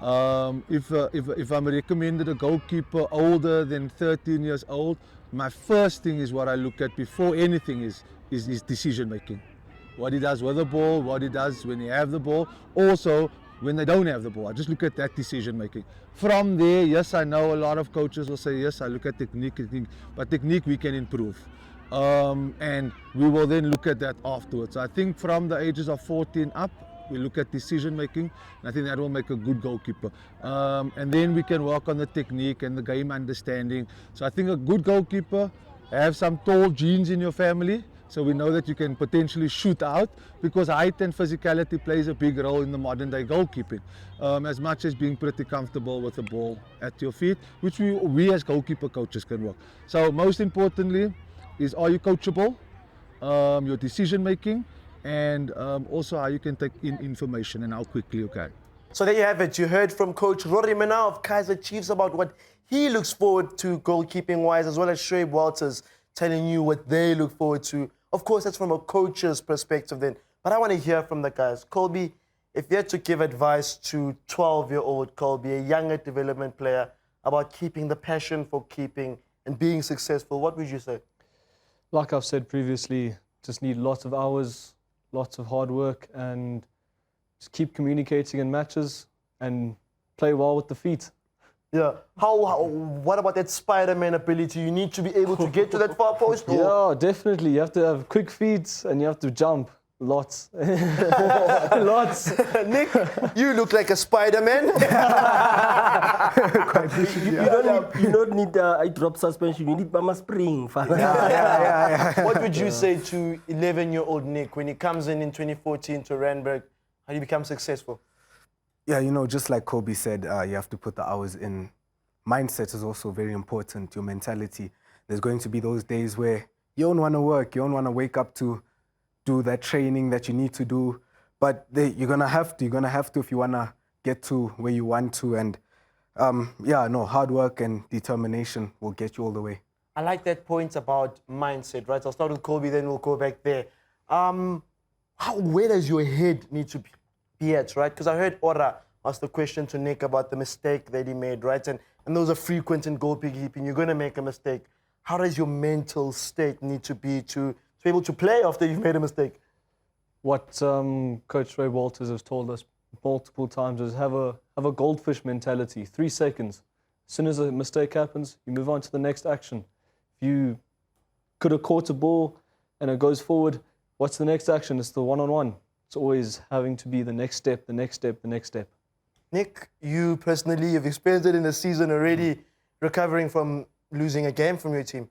If I'm recommended a goalkeeper older than 13 years old, my first thing is what I look at before anything is decision making. What he does with the ball, what he does when he have the ball, also when they don't have the ball. I just look at that decision making. From there, yes, I know a lot of coaches will say, yes, I look at technique, but technique we can improve. And we will then look at that afterwards. I think from the ages of 14 up, we look at decision making, and I think that will make a good goalkeeper. And then we can work on the technique and the game understanding. So I think a good goalkeeper, have some tall genes in your family, so we know that you can potentially shoot out, because height and physicality plays a big role in the modern day goalkeeping, as much as being pretty comfortable with the ball at your feet, which we as goalkeeper coaches can work. So most importantly is, are you coachable, your decision making, and also how you can take in information and how quickly you can. So there you have it. You heard from Coach Rory Mina of Kaizer Chiefs about what he looks forward to goalkeeping-wise, as well as Shoaib Walters telling you what they look forward to. Of course, that's from a coach's perspective then. But I want to hear from the guys. Colby, if you had to give advice to 12-year-old Colby, a younger development player, about keeping the passion for keeping and being successful, what would you say? Like I've said previously, just need lots of hours, lots of hard work, and just keep communicating in matches and play well with the feet. Yeah. What about that Spider-Man ability? You need to be able to get to that far post? Yeah, definitely. You have to have quick feet and you have to jump. Lots. Lots. Nick, you look like a Spider-Man. You don't need a drop suspension, you need Mama Spring. What would you say to 11-year-old Nick when he comes in 2014 to Randburg? How do you become successful? Yeah, you know, just like Kobe said, you have to put the hours in. Mindset is also very important, your mentality. There's going to be those days where you don't want to work, you don't want to wake up to do that training that you need to do, but you're going to have to if you want to get to where you want to. And hard work and determination will get you all the way. I like that point about mindset, right? I'll start with Kobe, then we'll go back there. Where does your head need to be at, right? Because I heard Ora ask the question to Nick about the mistake that he made, right? And those are frequent in goalkeeping. You're going to make a mistake. How does your mental state need to be to be able to play after you've made a mistake? What Coach Ray Walters has told us multiple times is have a goldfish mentality. 3 seconds. As soon as a mistake happens, you move on to the next action. If you could have caught a ball and it goes forward, what's the next action? It's the one-on-one. It's always having to be the next step, the next step, the next step. Nick, you personally have experienced it in the season already, recovering from losing a game from your team.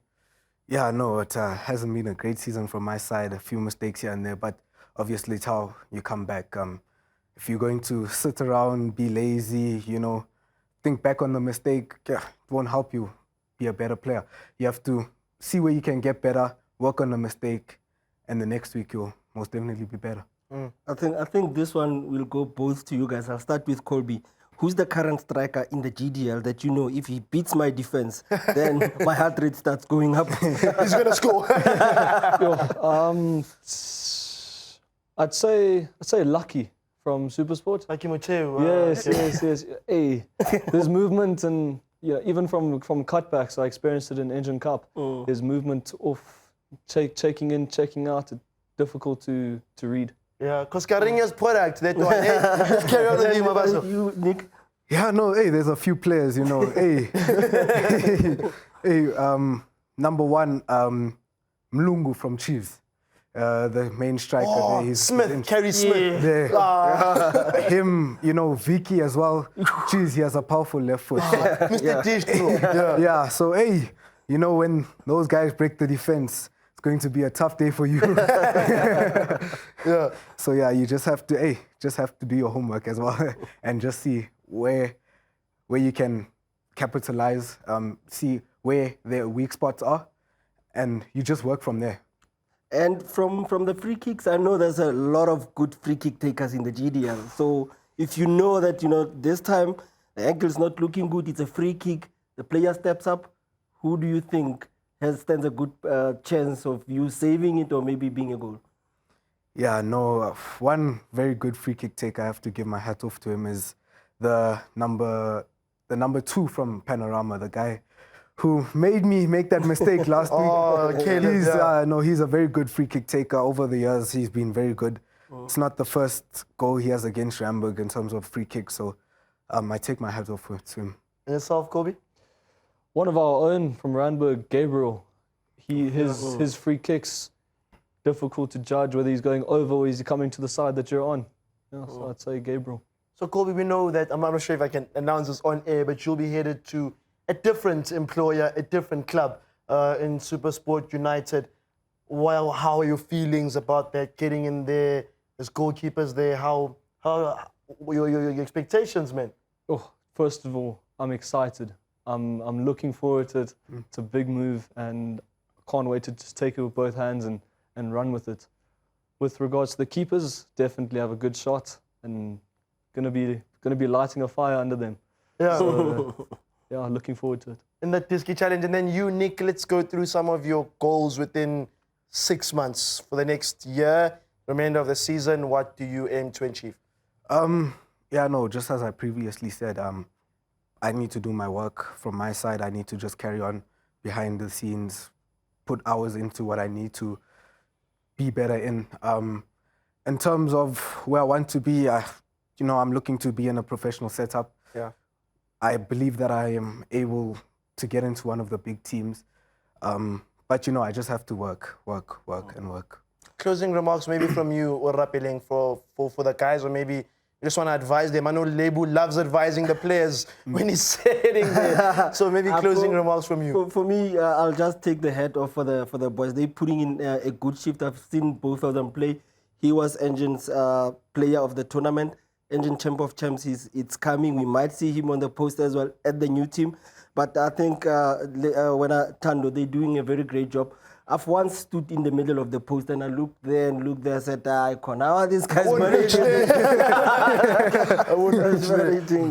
Yeah, no, it hasn't been a great season from my side. A few mistakes here and there, but obviously it's how you come back. If you're going to sit around, be lazy, think back on the mistake, it won't help you be a better player. You have to see where you can get better, work on the mistake, and the next week you'll most definitely be better. I think this one will go both to you guys. I'll start with Colby. Who's the current striker in the GDL that you know if he beats my defense, then my heart rate starts going up? He's going to score. I'd say Lucky from Supersport. Lucky Moteu. Yes. Hey, there's movement, and even from cutbacks, I experienced it in Engine Cup. There's movement off, checking in, checking out, difficult to read. Yeah, Coscarinho's product, that one. Hey, let's carry on the game, Abaso. You, Nick? Yeah, no, there's a few players, number one, Mlungu from Chiefs, the main striker. There. Smith, Kerry Smith. There. Him, Vicky as well. Jeez, he has a powerful left foot. Mr. Dish, Yeah, so, when those guys break the defense, it's going to be a tough day for you. Yeah. So yeah, you just have to do your homework as well and just see where you can capitalize, see where their weak spots are, and you just work from there. And from the free kicks, I know there's a lot of good free kick takers in the GDL. So if you know that, this time the ankle's not looking good, it's a free kick, the player steps up, who do you think stands a good chance of you saving it or maybe being a goal? Yeah, no, one very good free kick taker I have to give my hat off to him is the number 2 from Panorama, the guy who made me make that mistake last week. Caleb, He's a very good free kick taker. Over the years, he's been very good. It's not the first goal he has against Randburg in terms of free kicks, so I take my hat off to him. And yourself, Kobe? One of our own from Randburg, Gabriel. His free kicks, difficult to judge whether he's going over or he's coming to the side that you're on. Yeah, so I'd say Gabriel. So, Colby, we know that, I'm not sure if I can announce this on air, but you'll be headed to a different employer, a different club in Supersport United. Well, how are your feelings about that, getting in there as goalkeepers there? How your expectations, man? Oh, first of all, I'm excited. I'm looking forward to it. It's a big move, and I can't wait to just take it with both hands and run with it. With regards to the keepers, definitely have a good shot and gonna be lighting a fire under them. Yeah. So, yeah, looking forward to it. In that Disky challenge, and then you, Nick, let's go through some of your goals within 6 months for the next year, remainder of the season. What do you aim to achieve? Just as I previously said, I need to do my work from my side. I need to just carry on behind the scenes, put hours into what I need to be better in. In terms of where I want to be, I'm looking to be in a professional setup. Yeah. I believe that I am able to get into one of the big teams. But, I just have to work. Closing remarks maybe from you, or Rappeling, for the guys, or maybe you just want to advise them. I know Lebu loves advising the players when he's sitting there. So maybe closing remarks from you. For me, I'll just take the hat off for the boys. They're putting in a good shift. I've seen both of them play. He was Engine's player of the tournament. Engine Champ of Champs, it's coming. We might see him on the post as well at the new team. But I think Tando, they're doing a very great job. I've once stood in the middle of the post and I looked there and said, Icon, how are these guys managing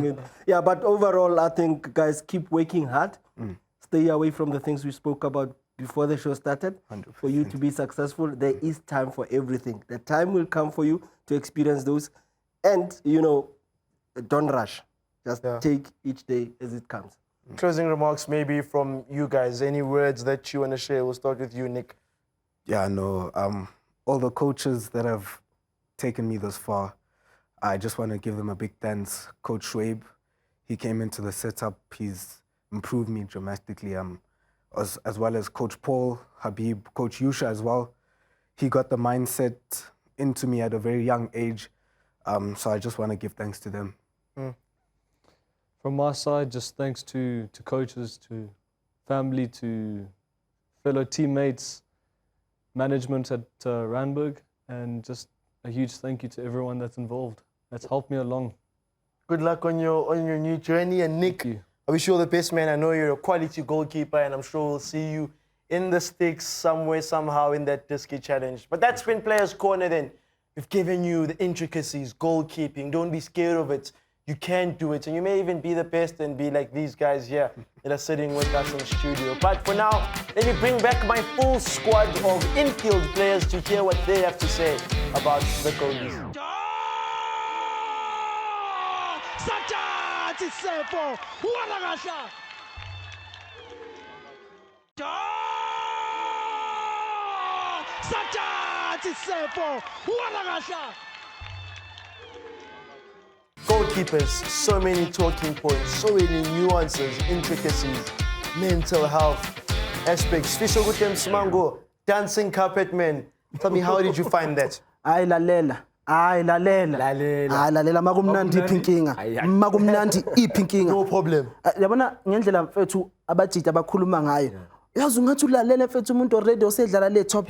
it? Yeah, but overall, I think, guys, keep working hard. Stay away from the things we spoke about before the show started. 100%. For you to be successful, there is time for everything. The time will come for you to experience those. And, don't rush. Just take each day as it comes. Closing remarks maybe from you guys. Any words that you want to share? We'll start with you, Nick. Yeah, no. All the coaches that have taken me this far, I just want to give them a big thanks. Coach Schwab, he came into the setup. He's improved me dramatically. As well as Coach Paul, Habib, Coach Yusha as well. He got the mindset into me at a very young age. So I just want to give thanks to them. From my side, just thanks to coaches, to family, to fellow teammates, management at Randburg, and just a huge thank you to everyone that's involved. That's helped me along. Good luck on your new journey. And Nick, I wish you all the best, man. I know you're a quality goalkeeper, and I'm sure we'll see you in the sticks somewhere, somehow in that Disky challenge. But that's been Players Corner then. We've given you the intricacies, goalkeeping. Don't be scared of it. You can do it, and you may even be the best and be like these guys here that are sitting with us in the studio. But for now, let me bring back my full squad of infield players to hear what they have to say about the goalies. Goalkeepers, so many talking points, so many nuances, intricacies, mental health aspects. Fisho Gutem Smango, dancing carpet man. Tell me, how did you find that? Lalela makumnandi ipinkinga No problem. yabona ngendlela mfethu abajidi abakhuluma ngayo yazi ungathi ulalele mfethu umuntu already osedlala le top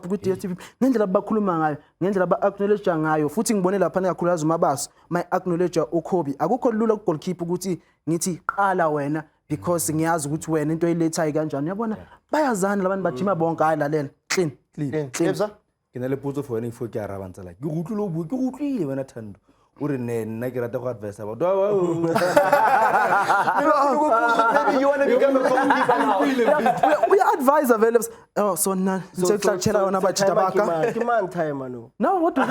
ku DStv ngendlela abakhuluma ngayo ngendlela aba-acknowledge ngayo futhi ngibone lapha kakhulukazi uMabaso my acknowledge uKhobi akukho lula ku-goalkeeper ukuthi ngithi qala wena because ngiyazi ukuthi wena into oyilethayo kanjani uyabona bayazana labantu bajima bonke hayi lalela clean ke na le potso for wena ifo ke araba ntse like ke utlwile o bua ke utlwile wena Thando o re nna ke rata go advise about Maybe you want to become a goalkeeper now. we advise available so nna nje kuhlatshela yona bathita baka ke man time no now what do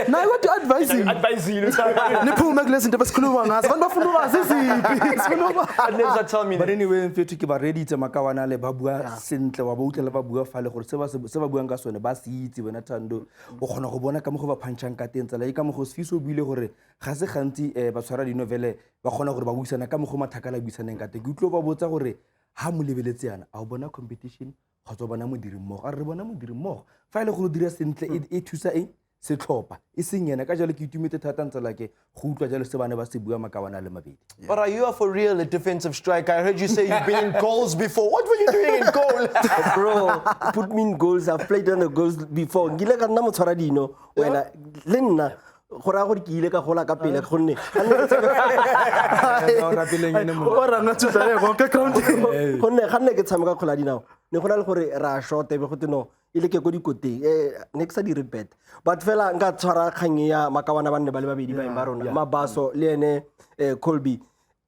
now what do advise niphume kulezi zinto besikhuluma ngazo abantu bafuna ukwazi iziphi sikhuluma Never tell me. but anyway mfethu ke ba ready tse makawana le ba bua sentle wa ba utlela ba bua fale gore se ba buang ka sone ba se itse wena Thando o kgona go bona ka mo go ba phantshang ka teng tsela e ka mo go sfiso buile gore ga se gantsi ba tshwara di novele ba kgona gore ba buisana ka mo go mathakala buisaneng ka teng ke utlo ba botsa gore ha mo lebeletse yana a o bona competition kgotsa bona modiri mmogo a re bona modiri mmogo fa ile go dira sentle e thusa setlhopha e seng yena ka jalo ke itumetse thata ntse like go utlwa jalo se bana ba se bua makawana le mabedi. But are you for real a defensive striker? I heard you say you've been in goals before. What were you doing in goal? bro put me in goals. I've played on the goals before ngile ka nna motshwara dino wena le nna gora gore ke ile ka gola ka pele gonne ora nga tsaya go ka ground gonne ga nne ke tshameka kgola dinao ne gona le gore ra short be go teno ile ke go dikoteng ne ke sa di repeat but fela nka tshwara kganye ya makawana ba nne ba le babedi ba imba rona Mabaso le ene Colby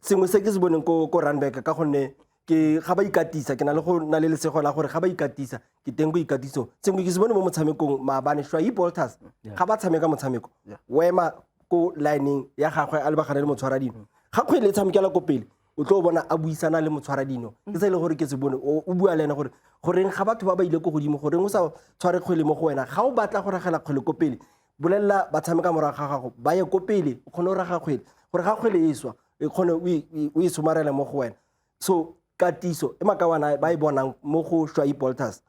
sengwe se ke se boneng ko Randburg ka gonne ke ga ba ikatisa ke na le go na le lesego la gore ga ba ikatisa ke teng go ikatiso sengwe ke se bone mo motshamekong maabane shwa bolters ga ba tshameka motshameko wema ko lining ya gagwe a le bagane le motshwara dino ga kgwele tshamekela ko pele o tlo bona a buisana le motshwara dino ke se ile gore ke se bone o bua le ena gore goreng ga batho ba ile go godimo goreng o sa tshware kgwele mo go wena ga o batla go ragela kgwele ko pele bolella ba tshameka morago ga gago ba ye ko pele o kgone o raga kgwele gore ga kgwele e swa e kgone o e somarela mo go wena so katiso e makawana ba e bonang mo go shwa bolters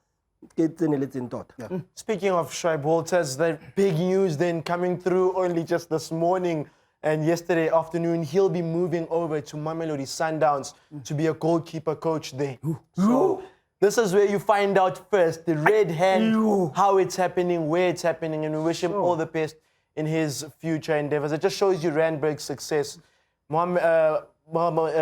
ke tseneletseng tota. Speaking of Shai Walters, the big news then coming through only just this morning and yesterday afternoon, he'll be moving over to Mamelodi Sundowns to be a goalkeeper coach there. So this is where you find out first the red hand, how it's happening, where it's happening, and we wish him all the best in his future endeavors. It just shows you Randburg's success.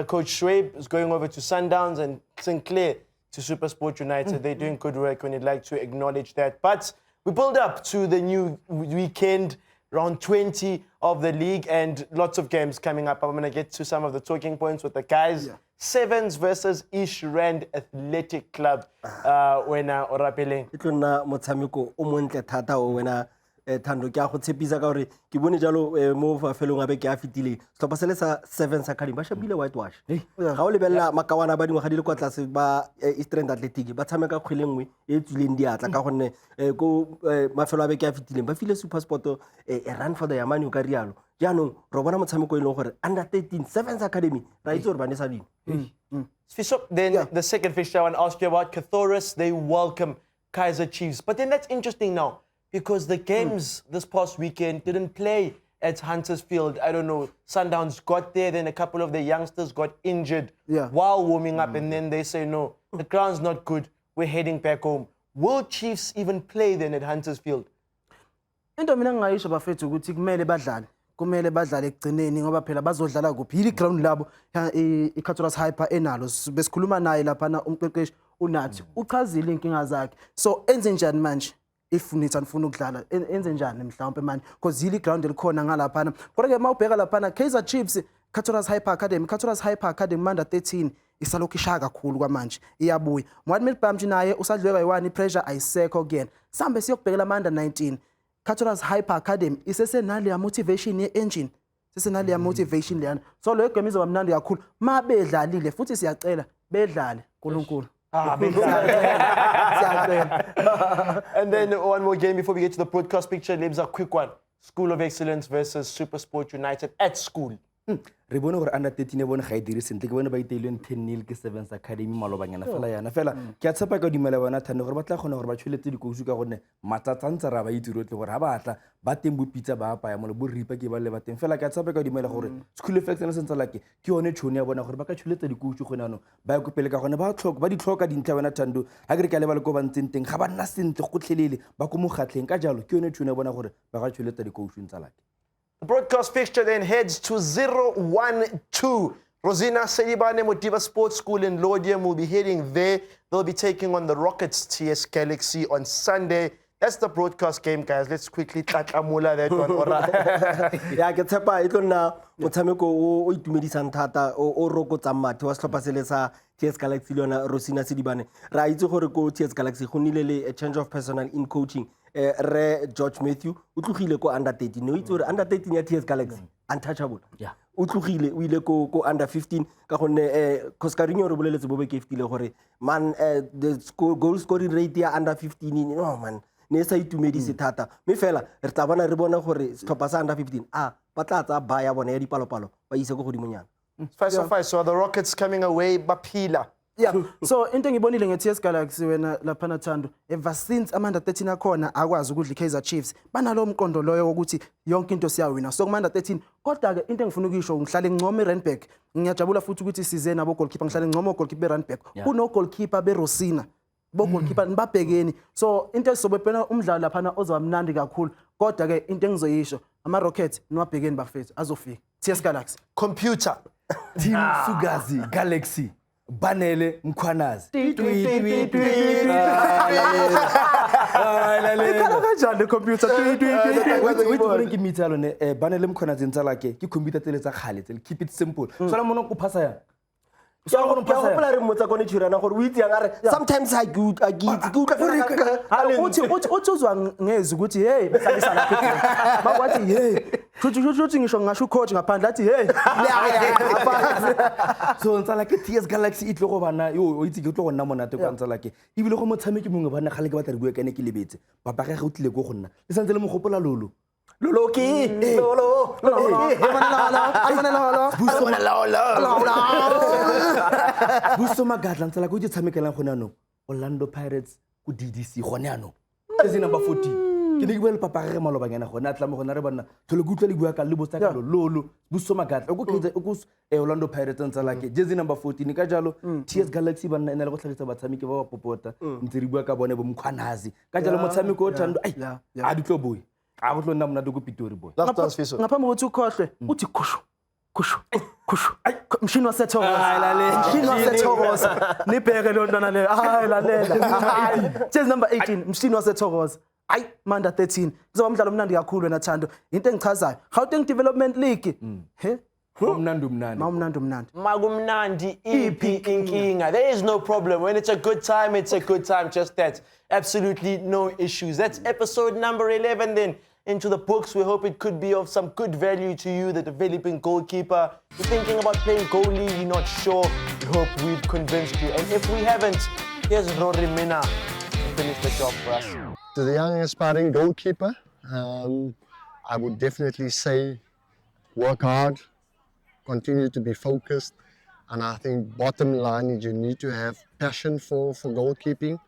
Coach Schwab is going over to Sundowns and Sinclair to Supersport United. They're doing good work when you'd like to acknowledge that. But we build up to the new weekend, round 20 of the league, and lots of games coming up. I'm going to get to some of the talking points with the guys. Sevens versus Ish Rand Athletic Club. Wena Orapeleng. Ke tlonna motshameko o montle thata o wena Thando ke a go tshepisa ka gore ke bone jalo mo fafelong a be ke a fitile stoppa se le sa 7 academy ba shapile whitewash ga o lebella makawana ba dingwe ga di le kwa tlase ba Eastern Athletic ba tshameka kgwele nngwe e tswileng diatla ka gonne go mafelo a be ke a fitileng ba file Supersport a run for the yamani ka rialo jaanong ro bona motshameko e leng gore under 13 7 academy ra itse gore ba ne sa dino Then the second fixture I want to ask you about, Cathoris, they welcome Kaizer Chiefs. But then that's interesting now, because the games this past weekend didn't play at Hunters Field. I don't know, Sundowns got there, then a couple of the youngsters got injured while warming up, and then they say, no, the ground's not good, we're heading back home. Will Chiefs even play then at Hunters Field? Into mina ngayisho bafethu ukuthi kumele badlale ekugcineni ngoba phela bazodlala kuphi yili ground labo iCathoras Hyper enalo besikhuluma naye lapha na umqeqeshi unathi uchazile inkinga zakhe so enze njani manje if nitha nifuna ukudlala enze njani mhlawumbe manje because yili ground elikhona ngalaphana kodwa ke mawubheka laphana Kaizer Chiefs Cathoras Hyper Academy manda 13 isalokhu ishaya kakhulu kwamanje iyabuya Mohamed Milbamji naye usadlweka yiwani pressure ayisekho again sambe siyokubhekela manda 19 Cathoras Hyper Academy isesenali ya motivation ye-engine sesenali ya motivation leyana so lo game izoba mnandi kakhulu mabedlalile futhi siyacela bedlale uNkulunkulu And then one more game before we get to the broadcast picture. Lebs, a quick one. School of Excellence versus Supersport United at school. re bone gore under 13 e bone ga e dire sentle ke bone ba iteilweng 10-0 ke Sevens Academy malobanyana fela yana fela ke a tshepa ka dumela bona thane gore ba tla kgona gore ba tshweletse dikousu ka gonne matsatsa ntse ra ba itse rotlhe gore ga batla ba teng bopitsa ba apaya mole bo ripa ke ba le ba teng fela ke a tshepa ka dumela gore school effects ne sentse like ke yone tšhono ya bona gore ba ka tshweletsa dikousu gone ano ba ya kopele ka gone ba di tlhoka dintlha bona thando ga ke re ka lebale ko ba ntseng teng ga ba nna sentle go tlhelele ba ko mogatlheng ka jalo ke yone tšhono ya bona gore ba ka tshweletsa dikousu ntsa like. The broadcast fixture then heads to 0-1-2. Rosina Sedibane Motiva Sports School in Lodium will be heading there. They'll be taking on the Rockets TS Galaxy on Sunday. That's the broadcast game, guys. Let's quickly tatamula that one. Ya ke tshepa e tlo nna motshameko o itumedisang thata o rokotsang mathe wa setlhopha se le sa TS Galaxy le yona Rosina Sedibane. Ra itse gore ko TS Galaxy go nnile le a change of personnel in coaching. Re George Matthew o tlogile ko under 13 no itse gore under 13 ya TS Galaxy untouchable o tlogile o ile ko under 15 ka gonne Coscarinho re boleletse bo be ke fitile gore man the goal scoring rate ya under 15 no man ne sa itumedise thata me fela re tla bona re bona gore setlhopha sa under 15 ba tla tsa ba ya bona ya dipalopalo ba ise go godimonyana. So are the Rockets coming away baphila? Yeah, so into engibonile nge-TS Galaxy wena laphana Thando ever since amanda 13 akhona akwazi ukudla iKaizer Chiefs banalo mqondo loyo ukuthi yonke into siyawina so kumanda 13 kodwa ke into engifuna ukuyisho ngihlale ngcoma eRandburg ngiyajabula futhi ukuthi size nabo goalkeeper ngihlale ngcoma goalkeeper eRandburg kuno goalkeeper beRosina bo goalkeeper nibabhekeni so into esizobepena umdlalo laphana ozawamnandi kakhulu kodwa ke into engizoyisho ama Rockets niwabhekeni bafethu azofika TS Galaxy computer Team Fugazi Galaxy Banele Mkhwanazi kanjani computer wait ke mitsalo ne Banele Mkhwanazi ntsala ke computer tele tsa khale tse keep it simple so la mona go phasa ya so go gopola re mmotsa kone tshirana gore o itse yang are sometimes I good uthi uzwa ngezi ukuthi hey besalisa lapha bakwathi hey futhi ngisho ngasho coach ngaphandle athi hey so ntsala ke TS Galaxy itlo go bana yo o itse ke tlo go nna monate kwa ntsala ke ibile go motshameki mongwe bana gale ke batla re bua kane ke lebetse papa ga go tlile go gonna le santse le mogopola lolo Buso Magadla ntsala go tshamekelang gone ano Orlando Pirates go DDC gone ano ke number 40 ke ne ke bua le papa ga malobanyana gone a tla mo gona re bana tlhole go utlwa le bua ka le botsa ka lolo Buso Magadla go kgetse go Orlando Pirates ntsala ke jersey number 14 ka jalo TS Galaxy bana ena le go tlhagisa batshameki ba popota ntse re bua ka bone bo Mkhwanazi ka jalo motshameko o Thando a ditlo boy a go tlo nna mona go Pitori boy last dance fiso ngaphambi kokuthi ukhohlwe uthi khushu mshini wasethokoza nibheke lo ntwana le lalela jersey number 18 mshini wasethokoza manda 13 kuzoba umdlalo omnandi kakhulu wena Thando into engichazayo Gauteng Development League umnandi magumnandi iphi inkinga there is no problem when it's a good time just that absolutely no issues. That's episode number 11 then into the books. We hope it could be of some good value to you, the developing goalkeeper. You're thinking about playing goalie, you're not sure. We hope we've convinced you, and if we haven't, here's Rory Mina to finish the job for us. To the young aspiring goalkeeper, I would definitely say work hard, continue to be focused, and I think bottom line is you need to have passion for goalkeeping,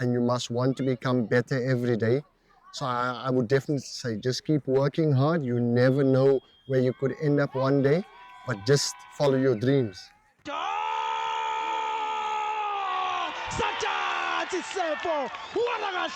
and you must want to become better every day. So I would definitely say just keep working hard. You never know where you could end up one day, but just follow your dreams. What a